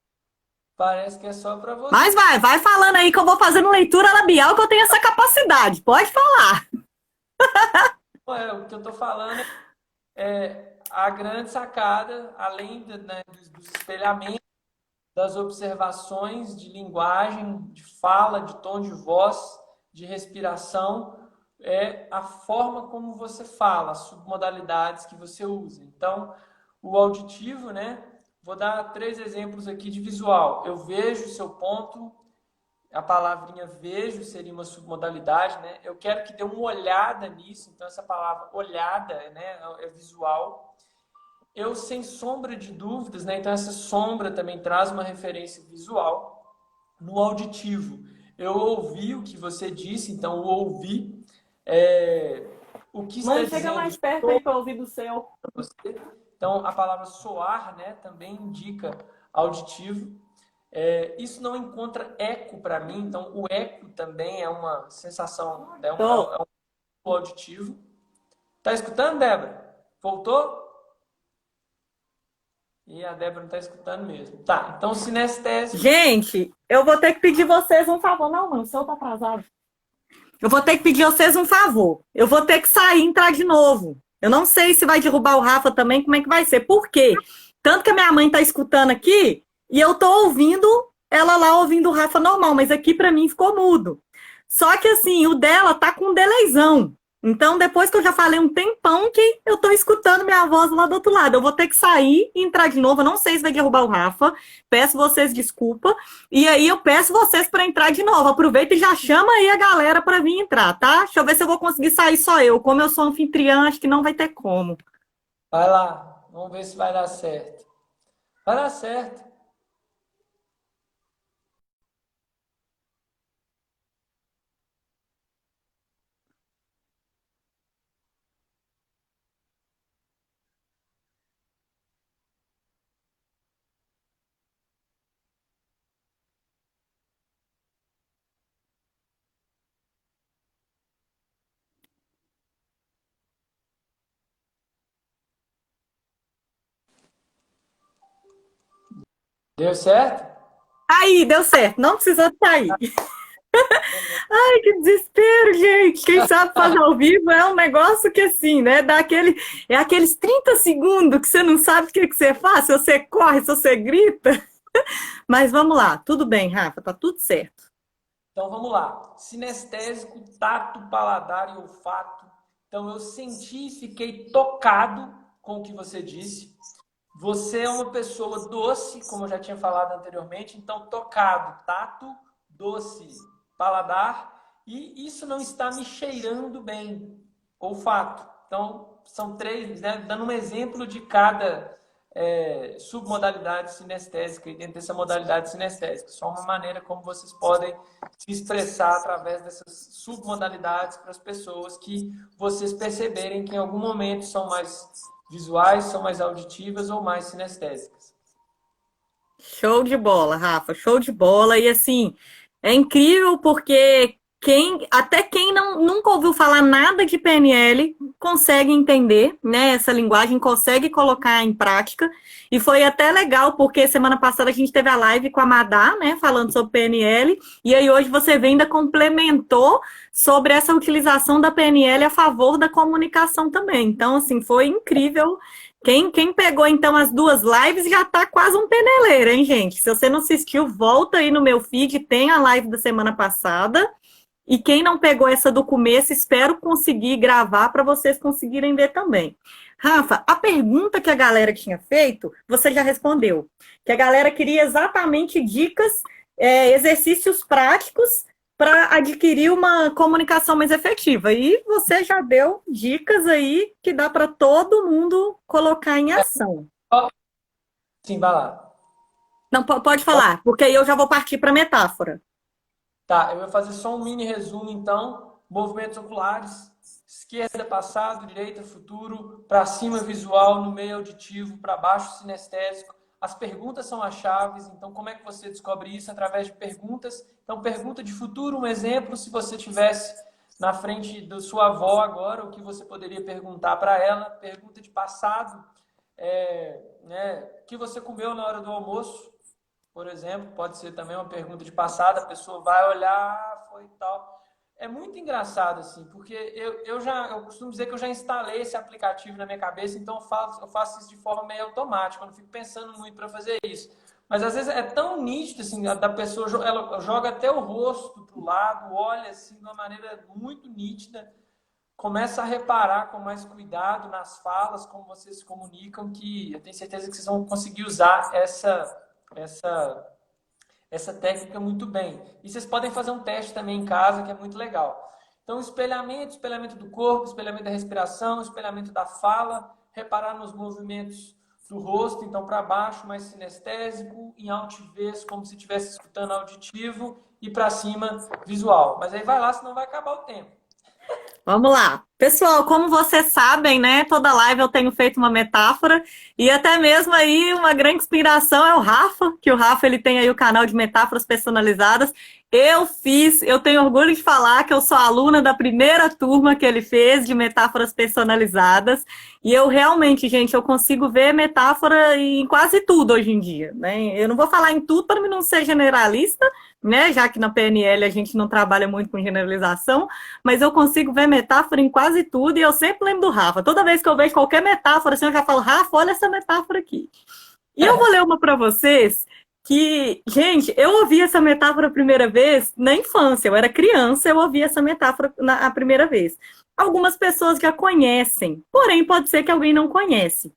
Parece que é só pra você. Mas vai falando aí que eu vou fazendo leitura labial que eu tenho essa capacidade. Pode falar. O que eu tô falando é a grande sacada, além né, dos espelhamentos, das observações de linguagem, de fala, de tom de voz, de respiração, é a forma como você fala, as submodalidades que você usa. Então, o auditivo, né? Vou dar 3 exemplos aqui de visual. Eu vejo o seu ponto, a palavrinha vejo seria uma submodalidade, né? Eu quero que dê uma olhada nisso, então essa palavra olhada, né, é visual. Eu, sem sombra de dúvidas, né? Então essa sombra também traz uma referência visual. No auditivo, eu ouvi o que você disse, então o ouvir o que está Mãe, chega dizendo mais perto aí para ouvir do seu. para você. Então a palavra soar, né, também indica auditivo. Isso não encontra eco para mim, então o eco também é uma sensação, Tô. é um auditivo. Tá escutando, Débora? Voltou? E a Débora não está escutando mesmo. Tá, então sinestésico. Gente, eu vou ter que pedir vocês um favor. Não, mano, o seu tá atrasado. Eu vou ter que pedir vocês um favor. Eu vou ter que sair e entrar de novo. Eu não sei se vai derrubar o Rafa também, como é que vai ser. Por quê? Tanto que a minha mãe tá escutando aqui e eu tô ouvindo ela lá ouvindo o Rafa normal, mas aqui pra mim ficou mudo. Só que assim, o dela tá com um delayzão. Então, depois que eu já falei um tempão que eu tô escutando minha voz lá do outro lado, eu vou ter que sair e entrar de novo. Eu não sei se vai derrubar o Rafa. Peço vocês desculpa. E aí eu peço vocês para entrar de novo. Aproveita e já chama aí a galera para vir entrar, tá? Deixa eu ver se eu vou conseguir sair só eu. Como eu sou anfitriã, acho que não vai ter como. Vai lá, vamos ver se vai dar certo. Vai dar certo. Deu certo? Aí, deu certo. Não precisa sair. Ai, que desespero, gente. Quem sabe fazer ao vivo é um negócio que assim, né? É aqueles 30 segundos que você não sabe o que você faz, se você corre, se você grita. Mas vamos lá. Tudo bem, Rafa. Tá tudo certo. Então vamos lá. Sinestésico, tato, paladar e olfato. Então eu senti e fiquei tocado com o que você disse. Você é uma pessoa doce, como eu já tinha falado anteriormente, então tocado, tato, doce, paladar, e isso não está me cheirando bem, olfato. Então, são 3, né, dando um exemplo de cada submodalidade sinestésica, e dentro dessa modalidade sinestésica. Só uma maneira como vocês podem se expressar através dessas submodalidades para as pessoas que vocês perceberem que em algum momento são mais visuais, são mais auditivas ou mais sinestésicas. Show de bola, Rafa, show de bola. E assim, é incrível porque Até quem nunca ouviu falar nada de PNL consegue entender, né, essa linguagem, consegue colocar em prática. E foi até legal, porque semana passada a gente teve a live com a Madá, né, falando sobre PNL, e aí hoje você vem ainda complementou sobre essa utilização da PNL a favor da comunicação também. Então, assim, foi incrível. Quem pegou, então, as duas lives já tá quase um peneleiro, hein, gente? Se você não assistiu, volta aí no meu feed, tem a live da semana passada. E quem não pegou essa do começo, espero conseguir gravar para vocês conseguirem ver também. Rafa, a pergunta que a galera tinha feito, você já respondeu. Que a galera queria exatamente dicas, exercícios práticos para adquirir uma comunicação mais efetiva. E você já deu dicas aí que dá para todo mundo colocar em ação. Sim, vai lá. Não, pode falar, porque aí eu já vou partir para a metáfora. Tá, eu vou fazer só um mini resumo, então. Movimentos oculares, esquerda, passado, direita, futuro, para cima, visual, no meio, auditivo, para baixo, sinestésico. As perguntas são as chaves, então como é que você descobre isso? Através de perguntas. Então, pergunta de futuro, um exemplo, se você tivesse na frente da sua avó agora, o que você poderia perguntar para ela? Pergunta de passado, o que você comeu na hora do almoço? Por exemplo, pode ser também uma pergunta de passado, a pessoa vai olhar, foi tal. É muito engraçado, assim, porque eu costumo dizer que eu já instalei esse aplicativo na minha cabeça, então eu faço isso de forma meio automática, eu não fico pensando muito para fazer isso. Mas às vezes é tão nítido, assim, da pessoa, ela joga até o rosto para o lado, olha assim, de uma maneira muito nítida, começa a reparar com mais cuidado nas falas, como vocês se comunicam, que eu tenho certeza que vocês vão conseguir usar essa técnica muito bem. E vocês podem fazer um teste também em casa, que é muito legal. Então, espelhamento do corpo, espelhamento da respiração, espelhamento da fala, reparar nos movimentos do rosto, então para baixo, mais sinestésico, em altivez, como se estivesse escutando auditivo, e para cima, visual. Mas aí vai lá, senão vai acabar o tempo. Vamos lá. Pessoal, como vocês sabem, né, toda live eu tenho feito uma metáfora e até mesmo aí uma grande inspiração é o Rafa, que o Rafa ele tem aí o canal de metáforas personalizadas. Eu tenho orgulho de falar que eu sou aluna da primeira turma que ele fez de metáforas personalizadas e eu realmente, gente, eu consigo ver metáfora em quase tudo hoje em dia, né? Eu não vou falar em tudo para não ser generalista, né? Já que na PNL a gente não trabalha muito com generalização, mas eu consigo ver metáfora em quase tudo e eu sempre lembro do Rafa. Toda vez que eu vejo qualquer metáfora, assim, eu já falo, Rafa, olha essa metáfora aqui. E eu vou ler uma para vocês que, gente, eu ouvi essa metáfora a primeira vez na infância. Eu era criança, eu ouvi essa metáfora a primeira vez. Algumas pessoas já conhecem, porém pode ser que alguém não conhece.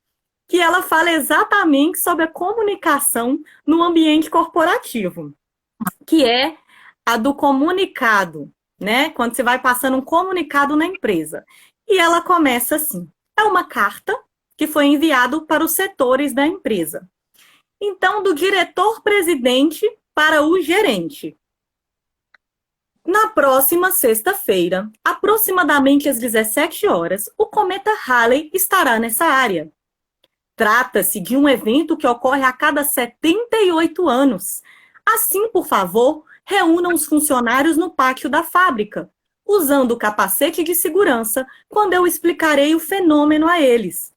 Que ela fala exatamente sobre a comunicação no ambiente corporativo, que é a do comunicado, né? Quando você vai passando um comunicado na empresa. E ela começa assim: é uma carta que foi enviada para os setores da empresa. Então, do diretor-presidente para o gerente. Na próxima sexta-feira, aproximadamente às 17 horas, o cometa Halley estará nessa área. Trata-se de um evento que ocorre a cada 78 anos. Assim, por favor, reúnam os funcionários no pátio da fábrica, usando o capacete de segurança, quando eu explicarei o fenômeno a eles.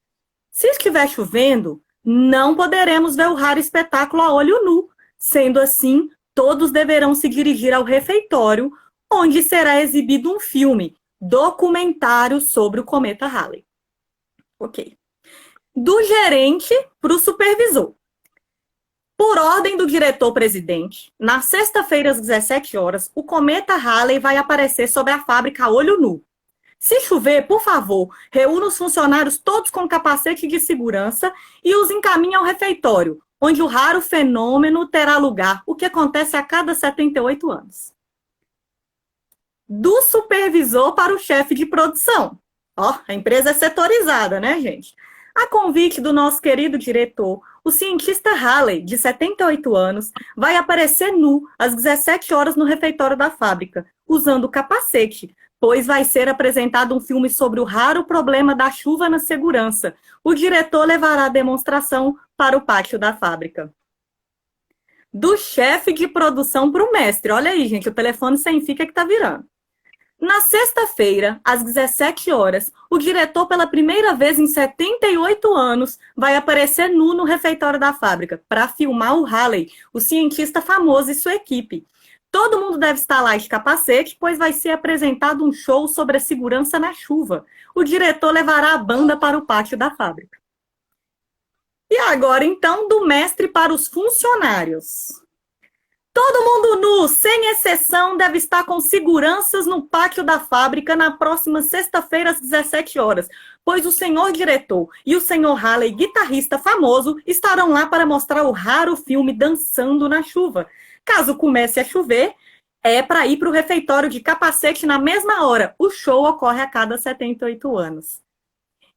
Se estiver chovendo, não poderemos ver o raro espetáculo a olho nu. Sendo assim, todos deverão se dirigir ao refeitório, onde será exibido um filme, documentário sobre o cometa Halley. Ok. Do gerente para o supervisor. Por ordem do diretor-presidente, na sexta-feira às 17 horas, o cometa Halley vai aparecer sobre a fábrica a olho nu. Se chover, por favor, reúna os funcionários todos com capacete de segurança e os encaminhe ao refeitório, onde o raro fenômeno terá lugar, o que acontece a cada 78 anos. Do supervisor para o chefe de produção. Ó, a empresa é setorizada, né, gente? A convite do nosso querido diretor, o cientista Halley, de 78 anos, vai aparecer nu às 17 horas no refeitório da fábrica, usando o capacete, pois vai ser apresentado um filme sobre o raro problema da chuva na segurança. O diretor levará a demonstração para o pátio da fábrica. Do chefe de produção para o mestre. Olha aí, gente, o telefone sem fio que tá virando. Na sexta-feira, às 17 horas, o diretor, pela primeira vez em 78 anos, vai aparecer nu no refeitório da fábrica para filmar o Halley, o cientista famoso e sua equipe. Todo mundo deve estar lá de capacete, pois vai ser apresentado um show sobre a segurança na chuva. O diretor levará a banda para o pátio da fábrica. E agora, então, do mestre para os funcionários. Todo mundo nu, sem exceção, deve estar com seguranças no pátio da fábrica na próxima sexta-feira às 17 horas, pois o senhor diretor e o senhor Halley, guitarrista famoso, estarão lá para mostrar o raro filme Dançando na Chuva. Caso comece a chover, é para ir para o refeitório de capacete na mesma hora. O show ocorre a cada 78 anos.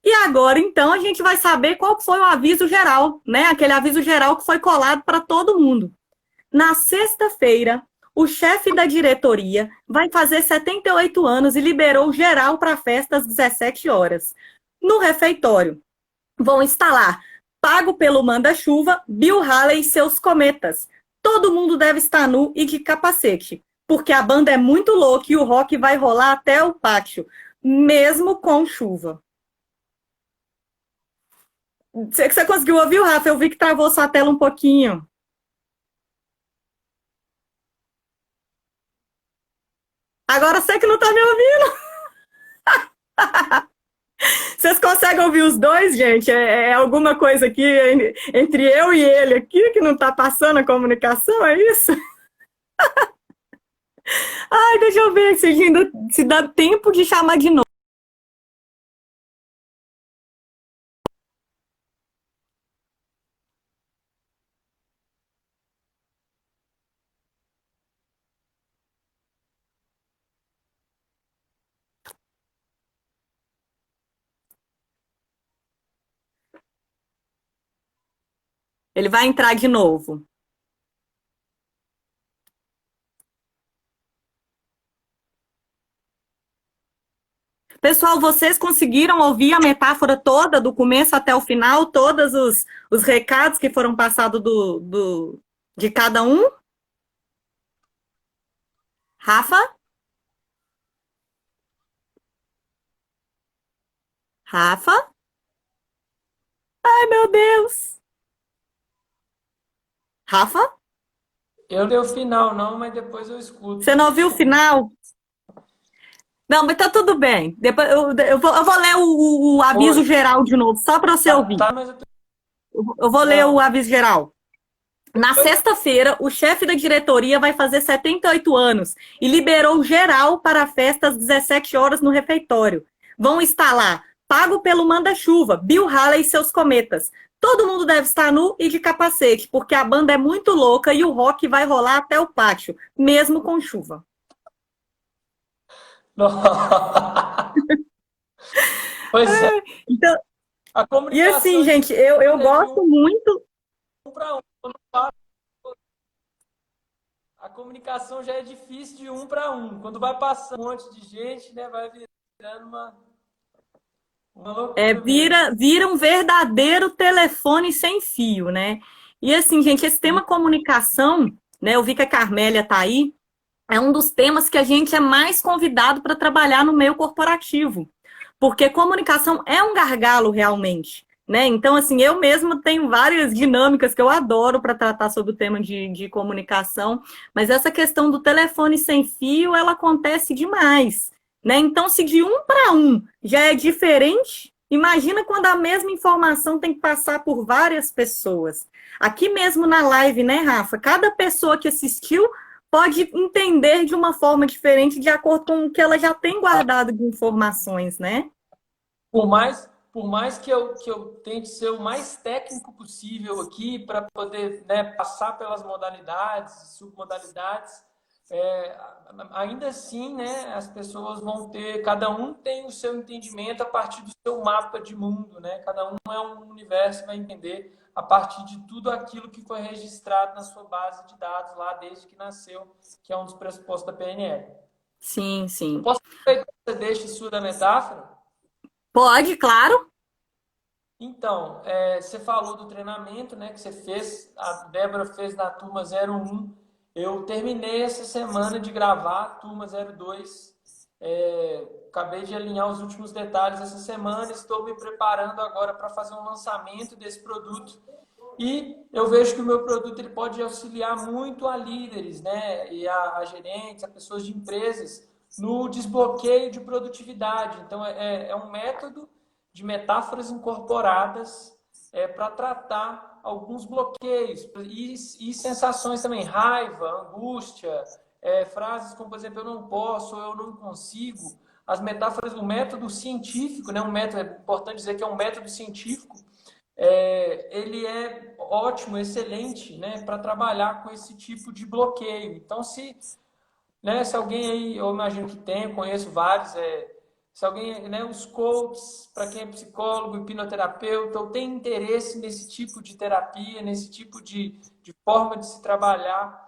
E agora, então, a gente vai saber qual foi o aviso geral, né? Aquele aviso geral que foi colado para todo mundo. Na sexta-feira, o chefe da diretoria vai fazer 78 anos e liberou geral para a festa às 17 horas. No refeitório, vão instalar, pago pelo manda-chuva, Bill Haley e seus cometas. Todo mundo deve estar nu e de capacete, porque a banda é muito louca e o rock vai rolar até o pátio, mesmo com chuva. Você conseguiu ouvir, Rafa? Eu vi que travou sua tela um pouquinho. Agora você que não tá me ouvindo. Vocês conseguem ouvir os dois, gente? É alguma coisa aqui entre eu e ele aqui que não tá passando a comunicação, é isso? Ai, deixa eu ver se dá tempo de chamar de novo. Ele vai entrar de novo. Pessoal, vocês conseguiram ouvir a metáfora toda, do começo até o final, todos os recados que foram passados de cada um? Rafa? Rafa? Ai, meu Deus! Rafa? Eu dei o final, não, mas depois eu escuto. Você não ouviu o final? Não, mas tá tudo bem. Depois eu vou ler o aviso geral de novo, só para você ouvir. Tá, mas Eu vou ler o aviso geral. Na sexta-feira, o chefe da diretoria vai fazer 78 anos e liberou geral para a festa às 17 horas no refeitório. Vão estar lá, pago pelo manda-chuva, Bill Haley e seus cometas. Todo mundo deve estar nu e de capacete, porque a banda é muito louca e o rock vai rolar até o pátio, mesmo com chuva. Pois é. Então, A e comunicação assim, gente, eu gosto muito. um para um. A comunicação já é difícil de um para um. Quando vai passando um monte de gente, né, vai virando uma loucura. Vira um verdadeiro telefone sem fio, né? E assim, gente, esse tema comunicação, né? Eu vi que a Carmélia tá aí, é um dos temas que a gente é mais convidado para trabalhar no meio corporativo. Porque comunicação é um gargalo realmente, né? Então, assim, eu mesma tenho várias dinâmicas que eu adoro para tratar sobre o tema de comunicação, mas essa questão do telefone sem fio, ela acontece demais, né? Então, se de um para um já é diferente, imagina quando a mesma informação tem que passar por várias pessoas. Aqui mesmo na live, né, Rafa? Cada pessoa que assistiu pode entender de uma forma diferente de acordo com o que ela já tem guardado de informações, né? Por mais que eu tente ser o mais técnico possível aqui para poder, né, passar pelas modalidades, submodalidades, ainda assim, né, as pessoas vão ter, cada um tem o seu entendimento a partir do seu mapa de mundo, né? Cada um é um universo, vai entender a partir de tudo aquilo que foi registrado na sua base de dados lá desde que nasceu, que é um dos pressupostos da PNL. Sim, sim. Posso aproveitar que você deixa isso da metáfora? Pode, claro. Então, você falou do treinamento, né, que você fez, a Débora fez na turma 01. Eu terminei essa semana de gravar a turma 02 Acabei de alinhar os últimos detalhes essa semana, estou me preparando agora para fazer um lançamento desse produto. E eu vejo que o meu produto ele pode auxiliar muito a líderes, né, e a gerentes, a pessoas de empresas, no desbloqueio de produtividade. Então, é um método de metáforas incorporadas para tratar alguns bloqueios e sensações também, raiva, angústia, frases como, por exemplo, eu não posso, eu não consigo. As metáforas, o método científico, né, é importante dizer que é um método científico, ele é ótimo, excelente, né, para trabalhar com esse tipo de bloqueio. Então, se alguém aí, eu imagino que tem, eu conheço vários, se alguém, né, os coaches, para quem é psicólogo, hipnoterapeuta, ou tem interesse nesse tipo de terapia, nesse tipo de forma de se trabalhar,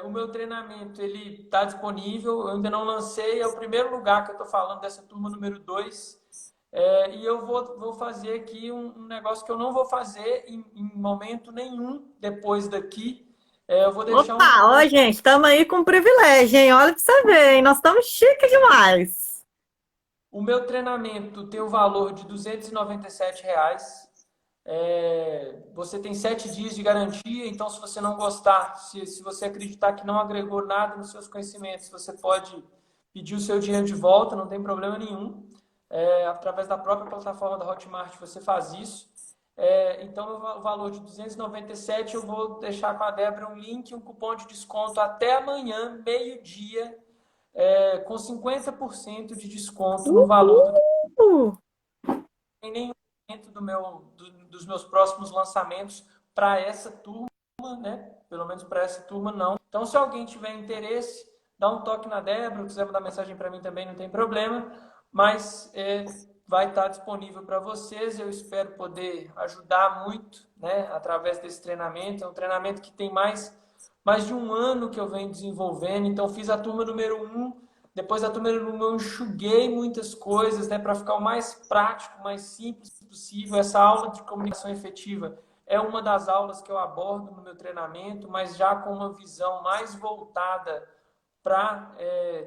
o meu treinamento ele está disponível, eu ainda não lancei, é o primeiro lugar que eu estou falando dessa turma número 2. E eu vou fazer aqui um negócio que eu não vou fazer em momento nenhum depois daqui. Eu vou deixar Opa, ó, gente, estamos aí com privilégio, hein? Olha para você ver, hein? Nós estamos chique demais. O meu treinamento tem o valor de R$ 297. Você tem 7 dias de garantia, então se você não gostar, se você acreditar que não agregou nada nos seus conhecimentos, você pode pedir o seu dinheiro de volta, não tem problema nenhum. Através da própria plataforma da Hotmart você faz isso. Então, o valor de 297, eu vou deixar com a Débora um link, um cupom de desconto até amanhã, meio-dia, com 50% de desconto no valor do em nenhum momento dos meus próximos lançamentos para essa turma, né? Pelo menos para essa turma, não. Então, se alguém tiver interesse, dá um toque na Débora, quiser mandar mensagem para mim também, não tem problema, mas vai estar disponível para vocês. Eu espero poder ajudar muito, né, através desse treinamento. É um treinamento que tem mais de um ano que eu venho desenvolvendo. Então, fiz a turma número 1. Depois da turma número 1, eu enxuguei muitas coisas, né, para ficar o mais prático, mais simples possível. Essa aula de comunicação efetiva é uma das aulas que eu abordo no meu treinamento, mas já com uma visão mais voltada para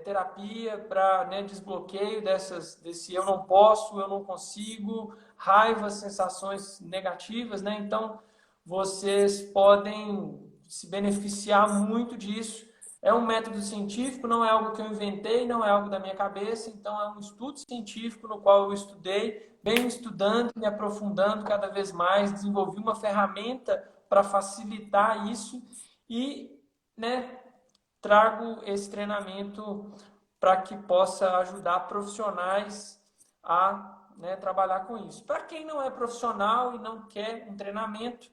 terapia, para, né, desbloqueio desse eu não posso, eu não consigo, raiva, sensações negativas, né? Então, vocês podem se beneficiar muito disso. É um método científico, não é algo que eu inventei, não é algo da minha cabeça, então é um estudo científico no qual eu estudei, venho estudando, me aprofundando cada vez mais, desenvolvi uma ferramenta para facilitar isso e, né, trago esse treinamento para que possa ajudar profissionais a, né, trabalhar com isso. Para quem não é profissional e não quer um treinamento,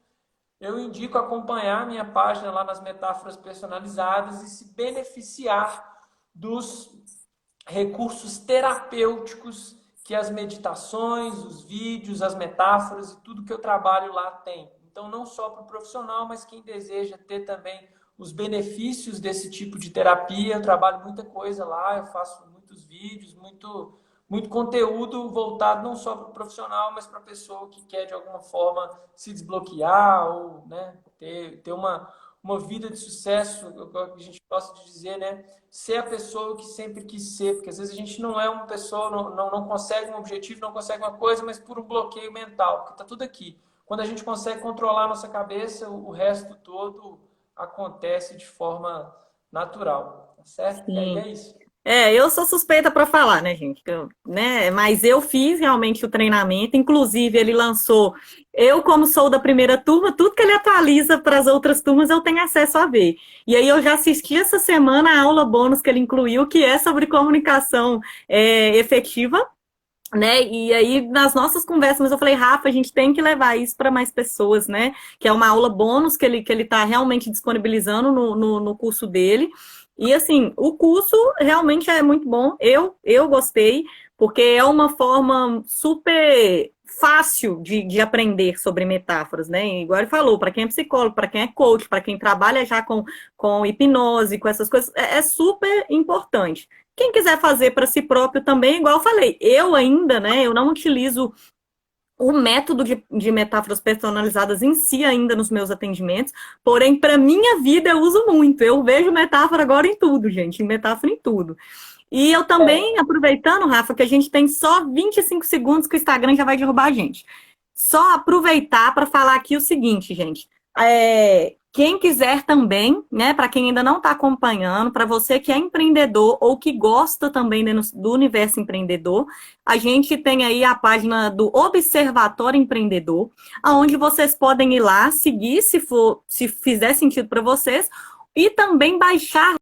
eu indico acompanhar minha página lá nas metáforas personalizadas e se beneficiar dos recursos terapêuticos que as meditações, os vídeos, as metáforas e tudo que eu trabalho lá tem. Então, não só para o profissional, mas quem deseja ter também os benefícios desse tipo de terapia. Eu trabalho muita coisa lá, eu faço muitos vídeos, muito conteúdo voltado não só para o profissional, mas para a pessoa que quer de alguma forma se desbloquear ou, né, ter uma vida de sucesso, a gente gosta de dizer, né, ser a pessoa que sempre quis ser, porque às vezes a gente não é uma pessoa, não consegue um objetivo, não consegue uma coisa, mas por um bloqueio mental, porque está tudo aqui. Quando a gente consegue controlar a nossa cabeça, o resto todo acontece de forma natural, tá certo? Sim. E aí é isso. Eu sou suspeita para falar, né, gente? Né? Mas eu fiz realmente o treinamento, inclusive ele lançou. Eu, como sou da primeira turma, tudo que ele atualiza para as outras turmas eu tenho acesso a ver. E aí eu já assisti essa semana a aula bônus que ele incluiu, que é sobre comunicação efetiva. Né? E aí, nas nossas conversas, eu falei, Rafa, a gente tem que levar isso para mais pessoas, né? Que é uma aula bônus que ele está realmente disponibilizando no curso dele. E assim, o curso realmente é muito bom. Eu gostei, porque é uma forma super fácil de aprender sobre metáforas, né? Igual ele falou, para quem é psicólogo, para quem é coach, para quem trabalha já com hipnose, com essas coisas, é super importante. Quem quiser fazer para si próprio também, igual eu falei, eu ainda, né, eu não utilizo o método de metáforas personalizadas em si ainda nos meus atendimentos, porém, para minha vida eu uso muito. Eu vejo metáfora agora em tudo, gente, metáfora em tudo. E eu também, aproveitando, Rafa, que a gente tem só 25 segundos que o Instagram já vai derrubar a gente. Só aproveitar para falar aqui o seguinte, gente. Quem quiser também, né, para quem ainda não está acompanhando, para você que é empreendedor ou que gosta também do universo empreendedor, a gente tem aí a página do Observatório Empreendedor, onde vocês podem ir lá, seguir se fizer sentido para vocês, e também baixar